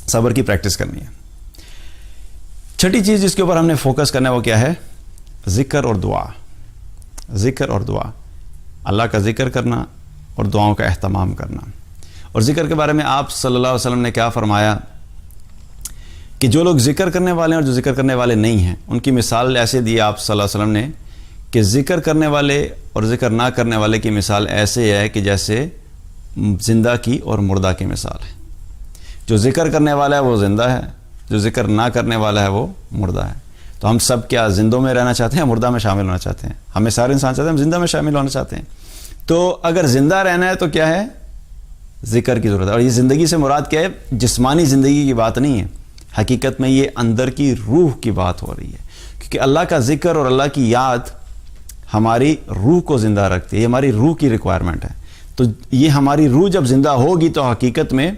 صبر کی پریکٹس کرنی ہے۔ چھٹی چیز جس کے اوپر ہم نے فوکس کرنا ہے وہ کیا ہے؟ ذکر اور دعا۔ ذکر اور دعا، اللہ کا ذکر کرنا اور دعاؤں کا اہتمام کرنا۔ اور ذکر کے بارے میں آپ صلی اللہ علیہ وسلم نے کیا فرمایا کہ جو لوگ ذکر کرنے والے ہیں اور جو ذکر کرنے والے نہیں ہیں، ان کی مثال ایسے دی آپ صلی اللہ علیہ وسلم نے کہ ذکر کرنے والے اور ذکر نہ کرنے والے کی مثال ایسے ہے کہ جیسے زندہ کی اور مردہ کی مثال ہے۔ جو ذکر کرنے والا ہے وہ زندہ ہے، جو ذکر نہ کرنے والا ہے وہ مردہ ہے۔ تو ہم سب کیا زندوں میں رہنا چاہتے ہیں، مردہ میں شامل ہونا چاہتے ہیں؟ ہمیں سارے انسان چاہتے ہیں ہم زندہ میں شامل ہونا چاہتے ہیں۔ تو اگر زندہ رہنا ہے تو کیا ہے؟ ذکر کی ضرورت ہے. اور یہ زندگی سے مراد کیا ہے؟ جسمانی زندگی کی بات نہیں ہے، حقیقت میں یہ اندر کی روح کی بات ہو رہی ہے، کیونکہ اللہ کا ذکر اور اللہ کی یاد ہماری روح کو زندہ رکھتی ہے، یہ ہماری روح کی ریکوائرمنٹ ہے. تو یہ ہماری روح جب زندہ ہوگی تو حقیقت میں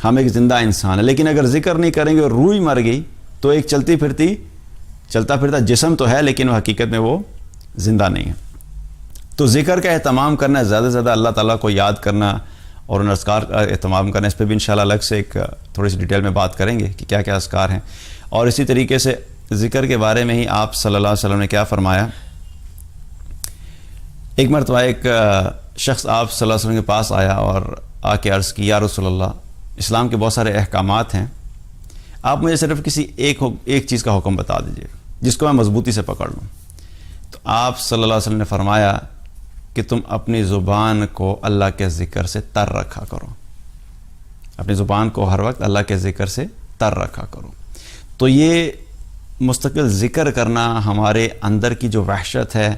ہم ایک زندہ انسان ہے. لیکن اگر ذکر نہیں کریں گے اور روح ہی مر گئی تو ایک چلتا پھرتا جسم تو ہے لیکن وہ حقیقت میں وہ زندہ نہیں ہے. تو ذکر کا اہتمام کرنا، زیادہ سے زیادہ اللہ تعالیٰ کو یاد کرنا اور ان اذکار کا اہتمام کرنا، اس پہ بھی انشاءاللہ الگ سے ایک تھوڑی سی ڈیٹیل میں بات کریں گے کہ کیا کیا اذکار ہیں. اور اسی طریقے سے ذکر کے بارے میں ہی آپ صلی اللہ علیہ وسلم نے کیا فرمایا. ایک مرتبہ ایک شخص آپ صلی اللہ علیہ وسلم کے پاس آیا اور آ کے عرض کی، یا رسول اللہ، اسلام کے بہت سارے احکامات ہیں، آپ مجھے صرف کسی ایک چیز کا حکم بتا دیجئے جس کو میں مضبوطی سے پکڑ لوں. تو آپ صلی اللہ علیہ وسلم نے فرمایا کہ تم اپنی زبان کو اللہ کے ذکر سے تر رکھا کرو، اپنی زبان کو ہر وقت اللہ کے ذکر سے تر رکھا کرو. تو یہ مستقل ذکر کرنا ہمارے اندر کی جو وحشت ہے،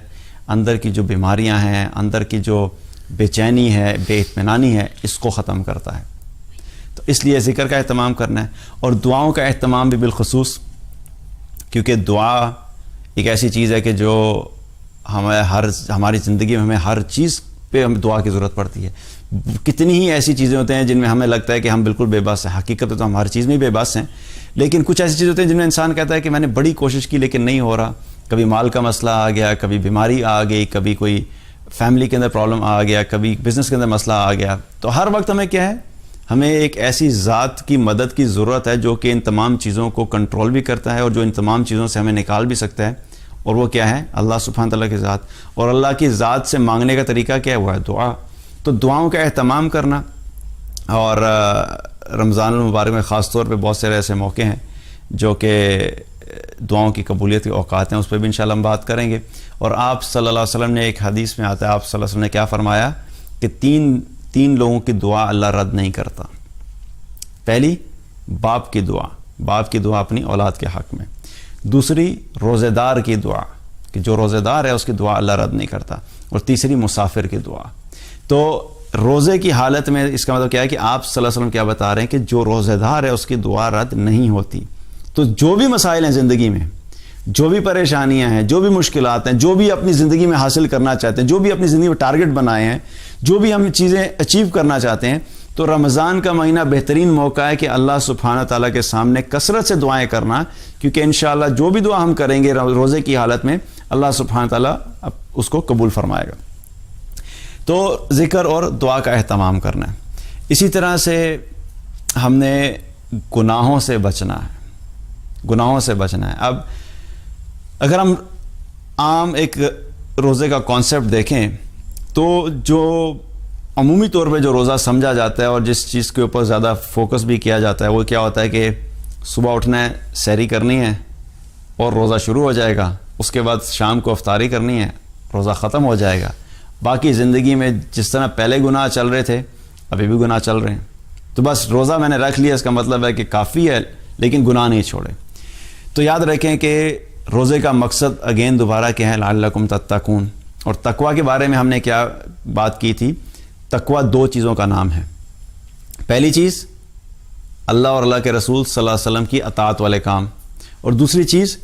اندر کی جو بیماریاں ہیں، اندر کی جو بے چینی ہے، بے اطمینانی ہے، اس کو ختم کرتا ہے. تو اس لیے ذکر کا اہتمام کرنا ہے اور دعاؤں کا اہتمام بھی بالخصوص، کیونکہ دعا ایک ایسی چیز ہے کہ جو ہماری زندگی میں ہمیں ہر چیز پہ ہم دعا کی ضرورت پڑتی ہے. کتنی ہی ایسی چیزیں ہوتے ہیں جن میں ہمیں لگتا ہے کہ ہم بالکل بے بس ہیں، حقیقت تو ہم ہر چیز میں بے بس ہیں، لیکن کچھ ایسی چیزیں ہوتی ہیں جن میں انسان کہتا ہے کہ میں نے بڑی کوشش کی لیکن نہیں ہو رہا. کبھی مال کا مسئلہ آ گیا، کبھی بیماری آ گئی، کبھی کوئی فیملی کے اندر پرابلم آ گیا، کبھی بزنس کے اندر مسئلہ آ گیا. تو ہر وقت ہمیں کیا ہے؟ ہمیں ایک ایسی ذات کی مدد کی ضرورت ہے جو کہ ان تمام چیزوں کو کنٹرول بھی کرتا ہے اور جو ان تمام چیزوں سے ہمیں نکال بھی سکتا ہے. اور وہ کیا ہے؟ اللہ سبحانہ تعالیٰ کی ذات. اور اللہ کی ذات سے مانگنے کا طریقہ کیا ہوا ہے؟ دعا. تو دعاؤں کا اہتمام کرنا، اور رمضان المبارک میں خاص طور پہ بہت سارے ایسے موقع ہیں جو کہ دعاؤں کی قبولیت کے اوقات ہیں، اس پہ بھی انشاءاللہ ہم بات کریں گے. اور آپ صلی اللہ علیہ وسلم نے ایک حدیث میں آتا ہے، آپ صلی اللہ علیہ وسلم نے کیا فرمایا کہ تین لوگوں کی دعا اللہ رد نہیں کرتا. پہلی، باپ کی دعا اپنی اولاد کے حق میں. دوسری، روزے دار کی دعا کہ جو روزے دار ہے اس کی دعا اللہ رد نہیں کرتا. اور تیسری، مسافر کی دعا. تو روزے کی حالت میں اس کا مطلب کیا ہے کہ آپ صلی اللہ علیہ وسلم کیا بتا رہے ہیں کہ جو روزے دار ہے اس کی دعا رد نہیں ہوتی. تو جو بھی مسائل ہیں زندگی میں، جو بھی پریشانیاں ہیں، جو بھی مشکلات ہیں، جو بھی اپنی زندگی میں حاصل کرنا چاہتے ہیں، جو بھی اپنی زندگی میں ٹارگٹ بنائے ہیں، جو بھی ہم چیزیں اچیو کرنا چاہتے ہیں، تو رمضان کا مہینہ بہترین موقع ہے کہ اللہ سبحانہ تعالیٰ کے سامنے کثرت سے دعائیں کرنا، کیونکہ انشاءاللہ جو بھی دعا ہم کریں گے روزے کی حالت میں اللہ سبحانہ تعالیٰ اس کو قبول فرمائے گا. تو ذکر اور دعا کا اہتمام کرنا ہے. اسی طرح سے ہم نے گناہوں سے بچنا ہے. اب اگر ہم عام ایک روزے کا کانسیپٹ دیکھیں تو جو عمومی طور پہ جو روزہ سمجھا جاتا ہے اور جس چیز کے اوپر زیادہ فوکس بھی کیا جاتا ہے وہ کیا ہوتا ہے کہ صبح اٹھنا ہے، سحری کرنی ہے اور روزہ شروع ہو جائے گا، اس کے بعد شام کو افطاری کرنی ہے، روزہ ختم ہو جائے گا. باقی زندگی میں جس طرح پہلے گناہ چل رہے تھے ابھی بھی گناہ چل رہے ہیں. تو بس روزہ میں نے رکھ لیا اس کا مطلب ہے کہ کافی ہے، لیکن گناہ نہیں چھوڑے. تو یاد رکھیں کہ روزے کا مقصد اگین دوبارہ کیا ہے؟ لعلکم تتقون. اور تقوی کے بارے میں ہم نے کیا بات کی تھی؟ تقوی 2 چیزوں کا نام ہے. پہلی چیز اللہ اور اللہ کے رسول صلی اللہ علیہ وسلم کی اطاعت والے کام، اور دوسری چیز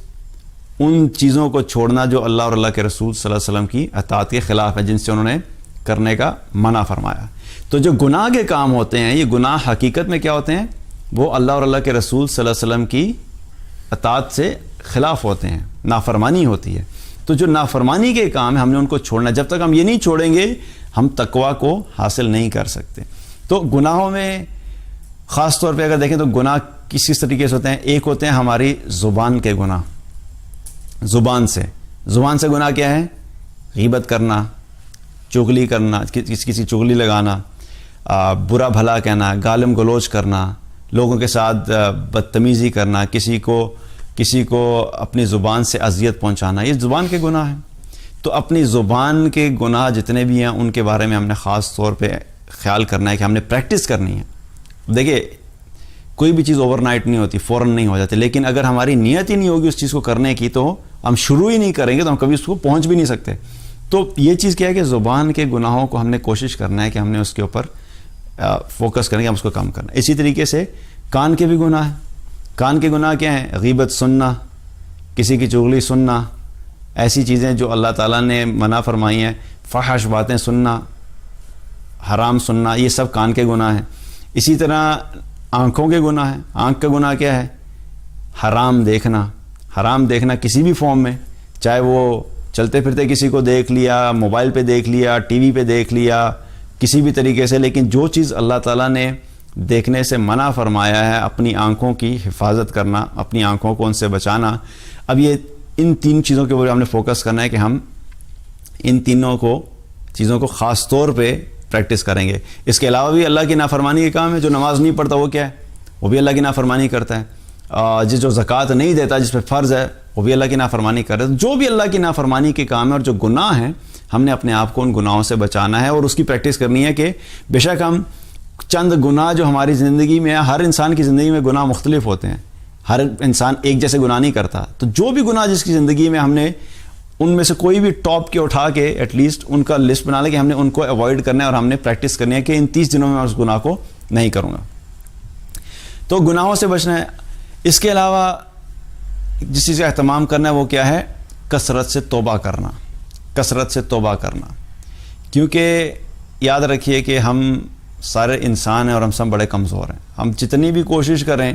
ان چیزوں کو چھوڑنا جو اللہ اور اللہ کے رسول صلی اللہ علیہ وسلم کی اطاعت کے خلاف ہے، جن سے انہوں نے کرنے کا منع فرمایا. تو جو گناہ کے کام ہوتے ہیں، یہ گناہ حقیقت میں کیا ہوتے ہیں؟ وہ اللہ اور اللہ کے رسول صلی اللہ علیہ وسلم کی اطاعت سے خلاف ہوتے ہیں، نافرمانی ہوتی ہے. تو جو نافرمانی کے کام ہیں ہم نے ان کو چھوڑنا ہے. جب تک ہم یہ نہیں چھوڑیں گے ہم تقوی کو حاصل نہیں کر سکتے. تو گناہوں میں خاص طور پہ اگر دیکھیں تو گناہ کس طریقے سے ہوتے ہیں؟ ایک ہوتے ہیں ہماری زبان کے گناہ. زبان سے گناہ کیا ہے؟ غیبت کرنا، چغلی کرنا، کسی چغلی لگانا، برا بھلا کہنا، گالم گلوچ کرنا، لوگوں کے ساتھ بدتمیزی کرنا، کسی کو اپنی زبان سے اذیت پہنچانا، یہ زبان کے گناہ ہیں. تو اپنی زبان کے گناہ جتنے بھی ہیں ان کے بارے میں ہم نے خاص طور پہ خیال کرنا ہے کہ ہم نے پریکٹس کرنی ہے. دیکھیں کوئی بھی چیز اوور نائٹ نہیں ہوتی، فوراً نہیں ہو جاتی، لیکن اگر ہماری نیت ہی نہیں ہوگی اس چیز کو کرنے کی تو ہم شروع ہی نہیں کریں گے تو ہم کبھی اس کو پہنچ بھی نہیں سکتے. تو یہ چیز کیا ہے کہ زبان کے گناہوں کو ہم نے کوشش کرنا ہے کہ ہم نے اس کے اوپر فوکس کریں گے ہم اس کو کم کرنا. اسی طریقے سے کان کے بھی گناہ ہیں. کان کے گناہ کیا ہیں؟ غیبت سننا، کسی کی چغلی سننا، ایسی چیزیں جو اللہ تعالیٰ نے منع فرمائی ہیں، فحش باتیں سننا، حرام سننا، یہ سب کان کے گناہ ہیں. اسی طرح آنکھوں کے گناہ ہیں. آنکھ کا گناہ کیا ہے؟ حرام دیکھنا. حرام دیکھنا کسی بھی فارم میں، چاہے وہ چلتے پھرتے کسی کو دیکھ لیا، موبائل پہ دیکھ لیا، ٹی وی پہ دیکھ لیا، کسی بھی طریقے سے، لیکن جو چیز اللہ تعالیٰ نے دیکھنے سے منع فرمایا ہے، اپنی آنکھوں کی حفاظت کرنا، اپنی آنکھوں کو ان سے بچانا. اب یہ ان 3 چیزوں کے اوپر ہم نے فوکس کرنا ہے کہ ہم ان تینوں چیزوں کو خاص طور پہ پریکٹس کریں گے. اس کے علاوہ بھی اللہ کی نافرمانی کے کام ہے. جو نماز نہیں پڑھتا وہ کیا ہے؟ وہ بھی اللہ کی نافرمانی کرتا ہے. جو زکوٰۃ نہیں دیتا، جس پہ فرض ہے، وہ بھی اللہ کی نافرمانی کر رہا ہے. جو بھی اللہ کی نافرمانی کے کام ہے اور جو گناہ ہیں، ہم نے اپنے آپ کو ان گناہوں سے بچانا ہے اور اس کی پریکٹس کرنی ہے کہ بے شک ہم چند گناہ جو ہماری زندگی میں، ہر انسان کی زندگی میں گناہ مختلف ہوتے ہیں، ہر انسان ایک جیسے گناہ نہیں کرتا. تو جو بھی گناہ جس کی زندگی میں، ہم نے ان میں سے کوئی بھی ٹاپ کے اٹھا کے ایٹ لیسٹ ان کا لسٹ بنا لیں کہ ہم نے ان کو اوائڈ کرنا ہے اور ہم نے پریکٹس کرنی ہے کہ ان 30 دنوں میں اس گناہ کو نہیں کروں گا. تو گناہوں سے بچنا ہے. اس کے علاوہ جس چیز کا اہتمام کرنا ہے وہ کیا ہے؟ کثرت سے توبہ کرنا. کثرت سے توبہ کرنا، کیونکہ یاد رکھیے کہ ہم سارے انسان ہیں اور ہم سب بڑے کمزور ہیں. ہم جتنی بھی کوشش کریں،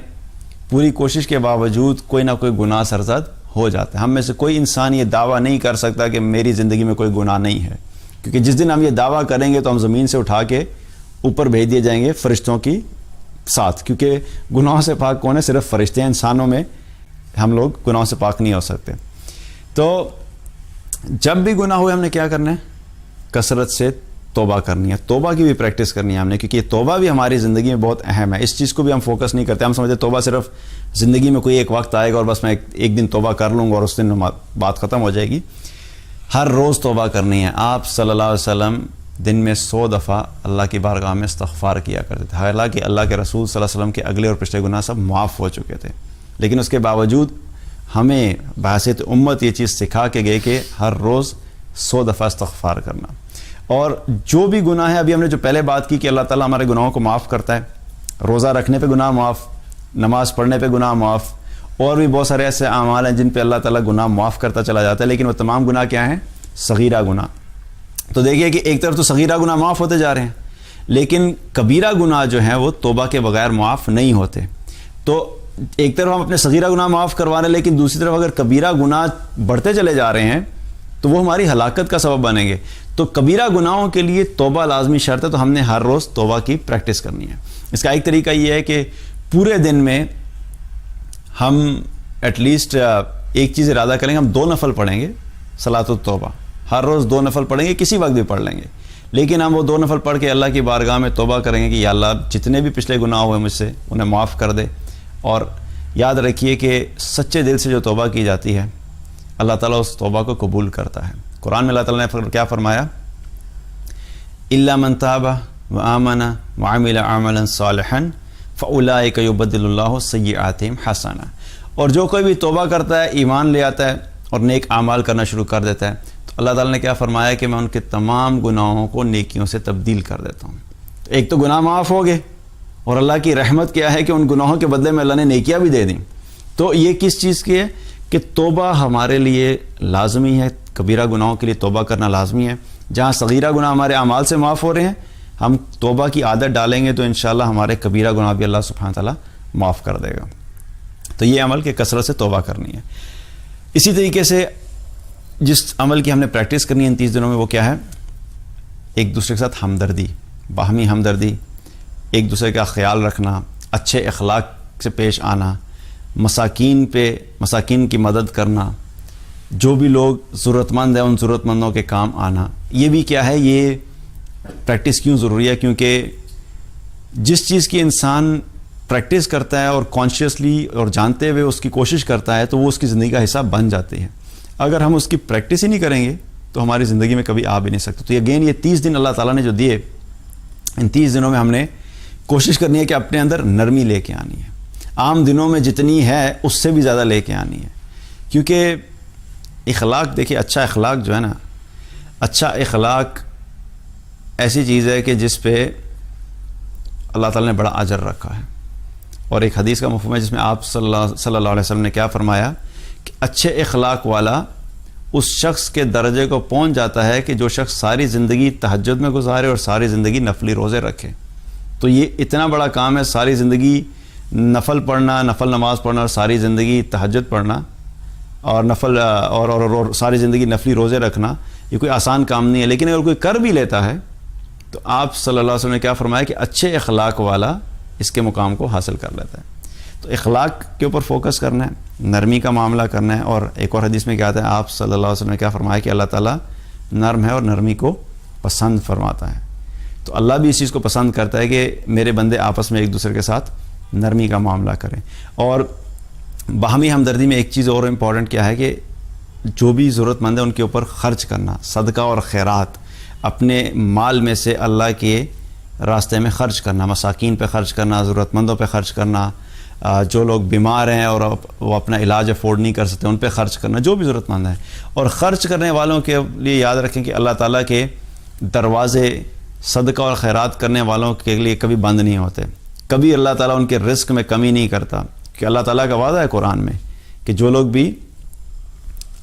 پوری کوشش کے باوجود کوئی نہ کوئی گناہ سرزد ہو جاتا ہے. ہم میں سے کوئی انسان یہ دعویٰ نہیں کر سکتا کہ میری زندگی میں کوئی گناہ نہیں ہے، کیونکہ جس دن ہم یہ دعویٰ کریں گے تو ہم زمین سے اٹھا کے اوپر بھیج دیے جائیں گے فرشتوں کی ساتھ، کیونکہ گناہوں سے پاک کون ہے؟ صرف فرشتے ہیں. انسانوں میں ہم لوگ گناہوں سے پاک نہیں ہو سکتے. تو جب بھی گناہ ہوئے ہم نے کیا کرنا ہے؟ کثرت سے توبہ کرنی ہے. توبہ کی بھی پریکٹس کرنی ہے ہم نے، کیونکہ یہ توبہ بھی ہماری زندگی میں بہت اہم ہے. اس چیز کو بھی ہم فوکس نہیں کرتے. ہم سمجھتے توبہ صرف زندگی میں کوئی ایک وقت آئے گا اور بس میں ایک دن توبہ کر لوں گا اور اس دن بات ختم ہو جائے گی. ہر روز توبہ کرنی ہے. آپ صلی اللہ علیہ وسلم دن میں 100 دفعہ اللہ کی بارگاہ میں استغفار کیا کرتے تھے. حالانکہ اللہ کے رسول صلی اللہ علیہ وسلم کے اگلے اور پچھلے گناہ سب معاف ہو چکے تھے، لیکن اس کے باوجود ہمیں بحیثیت امت یہ چیز سکھا کے گئے کہ ہر روز 100 دفعہ استغفار کرنا. اور جو بھی گناہ ہے، ابھی ہم نے جو پہلے بات کی کہ اللہ تعالیٰ ہمارے گناہوں کو معاف کرتا ہے، روزہ رکھنے پہ گناہ معاف، نماز پڑھنے پہ گناہ معاف، اور بھی بہت سارے ایسے اعمال ہیں جن پہ اللہ تعالیٰ گناہ معاف کرتا چلا جاتا ہے. لیکن وہ تمام گناہ کیا ہیں؟ صغیرہ گناہ. تو دیکھیے کہ ایک طرف تو صغیرہ گناہ معاف ہوتے جا رہے ہیں، لیکن کبیرہ گناہ جو ہیں وہ توبہ کے بغیر معاف نہیں ہوتے. تو ایک طرف ہم اپنے صغیرہ گناہ معاف کروا رہے ہیں، لیکن دوسری طرف اگر کبیرہ گناہ بڑھتے چلے جا رہے ہیں تو وہ ہماری ہلاکت کا سبب بنیں گے. تو کبیرہ گناہوں کے لیے توبہ لازمی شرط ہے. تو ہم نے ہر روز توبہ کی پریکٹس کرنی ہے. اس کا ایک طریقہ یہ ہے کہ پورے دن میں ہم ایٹ لیسٹ ایک چیز ارادہ کریں گے، ہم 2 نفل پڑھیں گے صلاۃ التوبہ. ہر روز 2 نفل پڑھیں گے، کسی وقت بھی پڑھ لیں گے، لیکن ہم وہ 2 نفل پڑھ کے اللہ کی بارگاہ میں توبہ کریں گے کہ یا اللہ جتنے بھی پچھلے گناہ ہوئے مجھ سے انہیں معاف کر دے. اور یاد رکھیے کہ سچے دل سے جو توبہ کی جاتی ہے اللہ تعالیٰ اس توبہ کو قبول کرتا ہے. قرآن میں اللہ تعالیٰ نے کیا فرمایا؟ الا من تاب وآمن وعمل عملا صالحا فاولئک یبدل اللہ سیئاتہم حسنات. اور جو کوئی بھی توبہ کرتا ہے، ایمان لے آتا ہے اور نیک اعمال کرنا شروع کر دیتا ہے، تو اللہ تعالیٰ نے کیا فرمایا کہ میں ان کے تمام گناہوں کو نیکیوں سے تبدیل کر دیتا ہوں. ایک تو گناہ معاف ہو گئے، اور اللہ کی رحمت کیا ہے کہ ان گناہوں کے بدلے میں اللہ نے نیکیاں بھی دے دیں. تو یہ کس چیز کی ہے کہ توبہ ہمارے لیے لازمی ہے. کبیرہ گناہوں کے لیے توبہ کرنا لازمی ہے. جہاں صغیرہ گناہ ہمارے اعمال سے معاف ہو رہے ہیں، ہم توبہ کی عادت ڈالیں گے تو انشاءاللہ ہمارے کبیرہ گناہ بھی اللہ سبحانہ تعالیٰ معاف کر دے گا. تو یہ عمل کہ کثرت سے توبہ کرنی ہے. اسی طریقے سے جس عمل کی ہم نے پریکٹس کرنی ہے ان 30 دنوں میں، وہ کیا ہے؟ ایک دوسرے کے ساتھ ہمدردی، باہمی ہمدردی، ایک دوسرے کا خیال رکھنا، اچھے اخلاق سے پیش آنا، مساکین کی مدد کرنا، جو بھی لوگ ضرورت مند ہیں ان ضرورت مندوں کے کام آنا. یہ بھی کیا ہے؟ یہ پریکٹس کیوں ضروری ہے؟ کیونکہ جس چیز کی انسان پریکٹس کرتا ہے اور کانشیسلی اور جانتے ہوئے اس کی کوشش کرتا ہے تو وہ اس کی زندگی کا حصہ بن جاتی ہے. اگر ہم اس کی پریکٹس ہی نہیں کریں گے تو ہماری زندگی میں کبھی آ بھی نہیں سکتے. تو اگین یہ 30 دن اللہ تعالیٰ نے جو دیے، ان 30 دنوں میں ہم نے کوشش کرنی ہے کہ اپنے اندر نرمی لے کے آنی ہے. عام دنوں میں جتنی ہے اس سے بھی زیادہ لے کے آنی ہے. کیونکہ اخلاق، دیکھیے اچھا اخلاق جو ہے نا، اچھا اخلاق ایسی چیز ہے کہ جس پہ اللہ تعالیٰ نے بڑا اجر رکھا ہے. اور ایک حدیث کا مفہوم ہے جس میں آپ صلی اللہ علیہ وسلم نے کیا فرمایا کہ اچھے اخلاق والا اس شخص کے درجے کو پہنچ جاتا ہے کہ جو شخص ساری زندگی تہجد میں گزارے اور ساری زندگی نفلی روزے رکھے. تو یہ اتنا بڑا کام ہے, ساری زندگی نفل پڑھنا, نفل نماز پڑھنا, اور ساری زندگی تہجد پڑھنا, اور نفل اور ساری زندگی نفلی روزے رکھنا. یہ کوئی آسان کام نہیں ہے, لیکن اگر کوئی کر بھی لیتا ہے تو آپ صلی اللہ علیہ وسلم نے کیا فرمایا کہ اچھے اخلاق والا اس کے مقام کو حاصل کر لیتا ہے. تو اخلاق کے اوپر فوکس کرنا ہے, نرمی کا معاملہ کرنا ہے. اور ایک اور حدیث میں کیا آتا ہے, آپ صلی اللہ علیہ وسلم نے کیا فرمایا کہ اللہ تعالیٰ نرم ہے اور نرمی کو پسند فرماتا ہے. تو اللہ بھی اس چیز کو پسند کرتا ہے کہ میرے بندے آپس میں ایک دوسرے کے ساتھ نرمی کا معاملہ کریں. اور باہمی ہمدردی میں ایک چیز اور امپورٹنٹ کیا ہے کہ جو بھی ضرورت مند ہے ان کے اوپر خرچ کرنا, صدقہ اور خیرات, اپنے مال میں سے اللہ کے راستے میں خرچ کرنا, مساکین پہ خرچ کرنا, ضرورت مندوں پہ خرچ کرنا, جو لوگ بیمار ہیں اور وہ اپنا علاج افورڈ نہیں کر سکتے ان پہ خرچ کرنا, جو بھی ضرورت مند ہے. اور خرچ کرنے والوں کے لیے یاد رکھیں کہ اللہ تعالیٰ کے دروازے صدقہ اور خیرات کرنے والوں کے لیے کبھی بند نہیں ہوتے. کبھی اللہ تعالیٰ ان کے رزق میں کمی نہیں کرتا, کہ اللہ تعالیٰ کا وعدہ ہے قرآن میں کہ جو لوگ بھی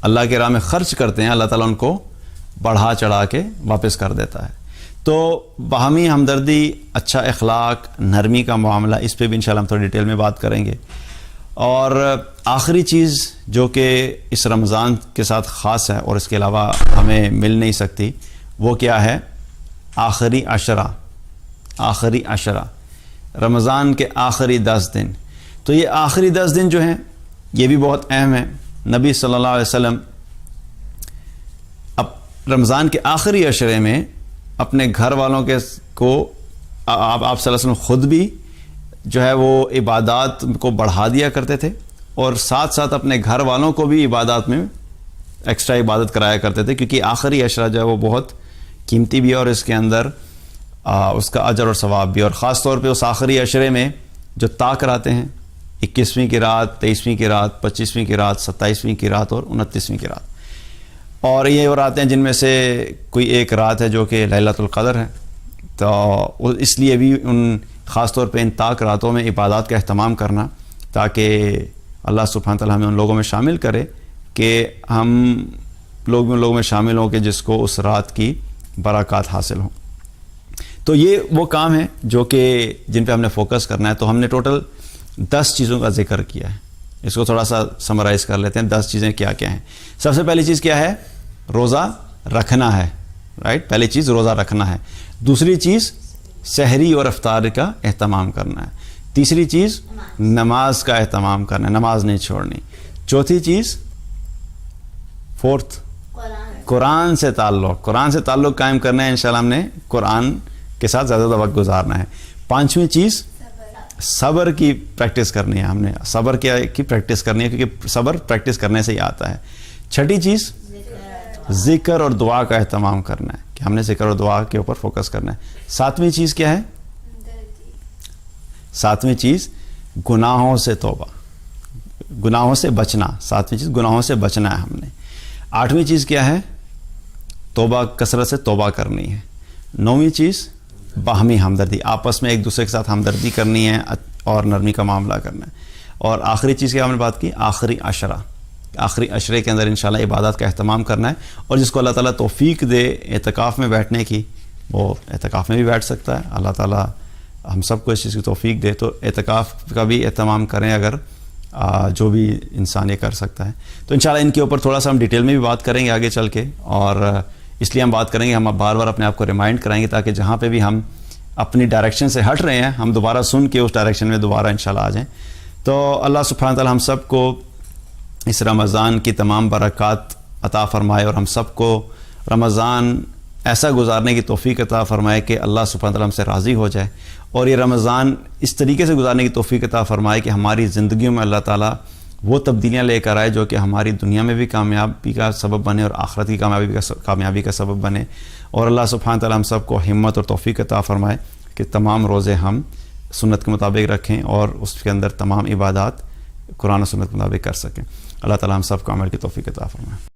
اللہ کے راہ میں خرچ کرتے ہیں اللہ تعالیٰ ان کو بڑھا چڑھا کے واپس کر دیتا ہے. تو باہمی ہمدردی, اچھا اخلاق, نرمی کا معاملہ, اس پہ بھی انشاءاللہ ہم تھوڑی ڈیٹیل میں بات کریں گے. اور آخری چیز جو کہ اس رمضان کے ساتھ خاص ہے اور اس کے علاوہ ہمیں مل نہیں سکتی, وہ کیا ہے؟ آخری عشرہ. آخری عشرہ, رمضان کے آخری 10 دن. تو یہ آخری 10 دن جو ہیں یہ بھی بہت اہم ہیں. نبی صلی اللہ علیہ وسلم اب رمضان کے آخری عشرے میں اپنے گھر والوں کو آپ صلی اللہ علیہ وسلم خود بھی جو ہے وہ عبادات کو بڑھا دیا کرتے تھے, اور ساتھ ساتھ اپنے گھر والوں کو بھی عبادات میں ایکسٹرا عبادت کرایا کرتے تھے, کیونکہ آخری عشرہ جو ہے وہ بہت قیمتی بھی ہے اور اس کے اندر اس کا اجر اور ثواب بھی. اور خاص طور پہ اس آخری عشرے میں جو طاق راتیں ہیں, 21ویں کی رات, 23ویں کی رات, 25ویں کی رات, 27ویں کی رات اور 29ویں کی رات, اور یہ وہ راتیں جن میں سے کوئی ایک رات ہے جو کہ لیلۃ القدر ہے. تو اس لیے بھی ان خاص طور پہ ان طاق راتوں میں عبادات کا اہتمام کرنا, تاکہ اللہ سبحانہ تعالیٰ ہمیں ان لوگوں میں شامل کرے کہ ہم لوگ بھی ان لوگوں میں شامل ہوں کہ جس کو اس رات کی برکات حاصل ہوں. تو یہ وہ کام ہیں جو کہ جن پہ ہم نے فوکس کرنا ہے. تو ہم نے ٹوٹل 10 چیزوں کا ذکر کیا ہے. اس کو تھوڑا سا سمرائز کر لیتے ہیں. 10 چیزیں کیا کیا ہیں. سب سے پہلی چیز کیا ہے؟ روزہ رکھنا ہے, رائٹ. پہلی چیز روزہ رکھنا ہے. دوسری چیز سحری اور افطار کا اہتمام کرنا ہے. تیسری چیز نماز کا اہتمام کرنا ہے, نماز نہیں چھوڑنی. چوتھی چیز فورتھ قرآن سے تعلق قائم کرنا ہے. انشاءاللہ ہم نے قرآن کے ساتھ زیادہ وقت گزارنا ہے. پانچویں چیز صبر کی پریکٹس کرنی ہے. ہم نے صبر کی پریکٹس کرنی ہے, کیونکہ صبر پریکٹس کرنے سے ہی آتا ہے. چھٹی چیز ذکر اور دعا کا اہتمام کرنا ہے, کہ ہم نے ذکر اور دعا کے اوپر فوکس کرنا ہے. ساتویں چیز کیا ہے؟ ساتویں چیز گناہوں سے توبہ, گناہوں سے بچنا. ساتویں چیز گناہوں سے بچنا ہے ہم نے. آٹھویں چیز کیا ہے؟ توبہ, کثرت سے توبہ کرنی ہے. نویں چیز باہمی ہمدردی, آپس میں ایک دوسرے کے ساتھ ہمدردی کرنی ہے اور نرمی کا معاملہ کرنا ہے. اور آخری چیز کیا ہم نے بات کی؟ آخری عشرہ. آخری عشرے کے اندر انشاءاللہ عبادات کا اہتمام کرنا ہے. اور جس کو اللہ تعالیٰ توفیق دے اعتکاف میں بیٹھنے کی, وہ اعتکاف میں بھی بیٹھ سکتا ہے. اللہ تعالیٰ ہم سب کو اس چیز کی توفیق دے. تو اعتکاف کا بھی اہتمام کریں اگر جو بھی انسان یہ کر سکتا ہے. تو انشاءاللہ ان کے اوپر تھوڑا سا ہم ڈیٹیل میں بھی بات کریں گے آگے چل کے. اور اس لیے ہم بات کریں گے, ہم بار بار اپنے آپ کو ریمائنڈ کرائیں گے, تاکہ جہاں پہ بھی ہم اپنی ڈائریکشن سے ہٹ رہے ہیں ہم دوبارہ سن کے اس ڈائریکشن میں دوبارہ انشاءاللہ آ جائیں. تو اللہ سبحانہ تعالیٰ ہم سب کو اس رمضان کی تمام برکات عطا فرمائے, اور ہم سب کو رمضان ایسا گزارنے کی توفیق عطا فرمائے کہ اللہ سبحانہ تعالیٰ ہم سے راضی ہو جائے. اور یہ رمضان اس طریقے سے گزارنے کی توفیق عطا فرمائے کہ ہماری زندگیوں میں اللہ تعالیٰ وہ تبدیلیاں لے کر آئے جو کہ ہماری دنیا میں بھی کامیابی کا سبب بنے اور آخرت کی کامیابی کا سبب بنے. اور اللہ سبحانہ تعالیٰ ہم سب کو ہمت اور توفیق عطا فرمائے کہ تمام روزے ہم سنت کے مطابق رکھیں اور اس کے اندر تمام عبادات قرآن و سنت کے مطابق کر سکیں. اللہ تعالیٰ ہم سب کو عمل کی توفیق عطا فرمائے.